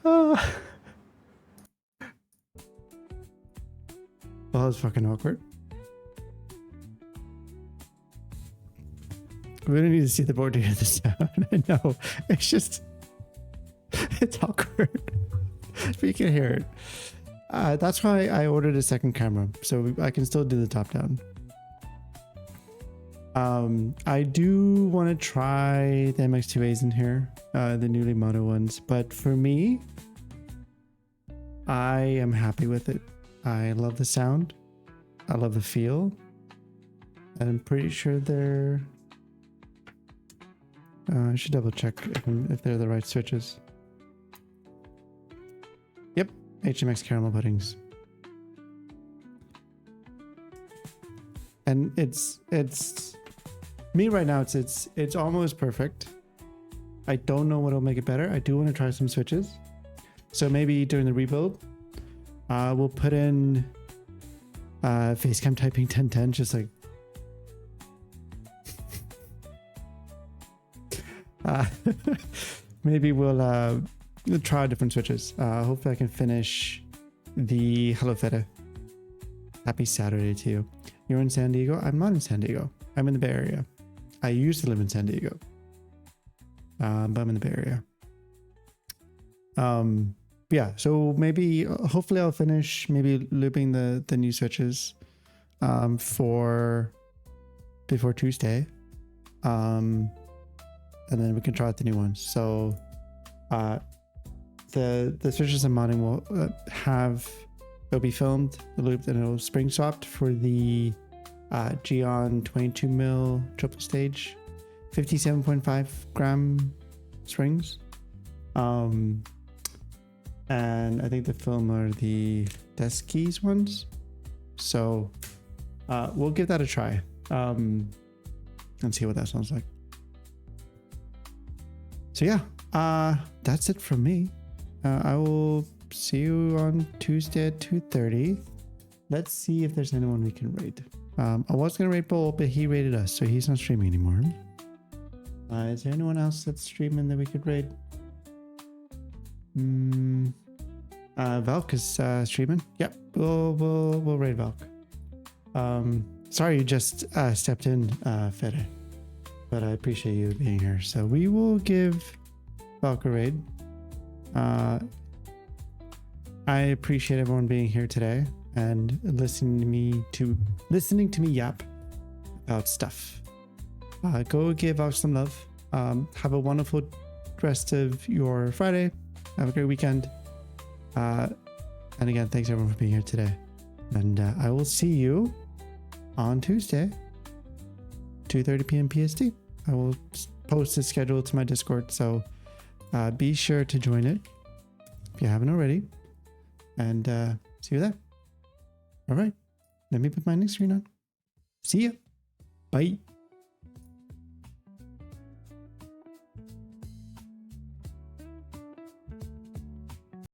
Speaker 1: Well, that was fucking awkward. We don't need to see the board to hear the sound. I know. It's just... It's awkward. But you can hear it. That's why I ordered a second camera, so I can still do the top down. I do want to try the MX2As in here, the newly mono ones, but for me, I am happy with it. I love the sound. I love the feel. And I'm pretty sure they're... I should double check if they're the right switches. Yep. HMX caramel puddings. And it's me right now, it's almost perfect. I don't know what'll make it better. I do want to try some switches. So maybe during the rebuild, we'll put in facecam typing 1010, just like maybe we'll try different switches. Hopefully I can finish the Hello Feta. Happy Saturday to you. You're in San Diego? I'm not in San Diego. I'm in the Bay Area. I used to live in San Diego. But I'm in the Bay Area. Yeah, so maybe, hopefully I'll finish maybe looping the new switches for before Tuesday. And then we can try out the new ones. So the switches I'm modding will it'll be filmed, looped, and it'll spring swapped for the Geon 22mm triple stage 57.5 gram springs. And I think the film are the desk keys ones. So we'll give that a try and see what that sounds like. So yeah, that's it from me. I will see you on Tuesday at 2:30. Let's see if there's anyone we can raid. I was going to raid Bull, but he raided us, so he's not streaming anymore. Is there anyone else that's streaming that we could raid? Valk is streaming. Yep, we'll raid Valk. Sorry you just stepped in, Fede, but I appreciate you being here. So we will give Valk a raid. I appreciate everyone being here today and listening to me yap about stuff. Go give Valk some love. Have a wonderful rest of your Friday. Have a great weekend. And again, thanks everyone for being here today. And I will see you on Tuesday, 2:30 p.m. PST. I will post the schedule to my Discord, so be sure to join it if you haven't already. And see you there. All right. Let me put my next screen on. See ya. Bye.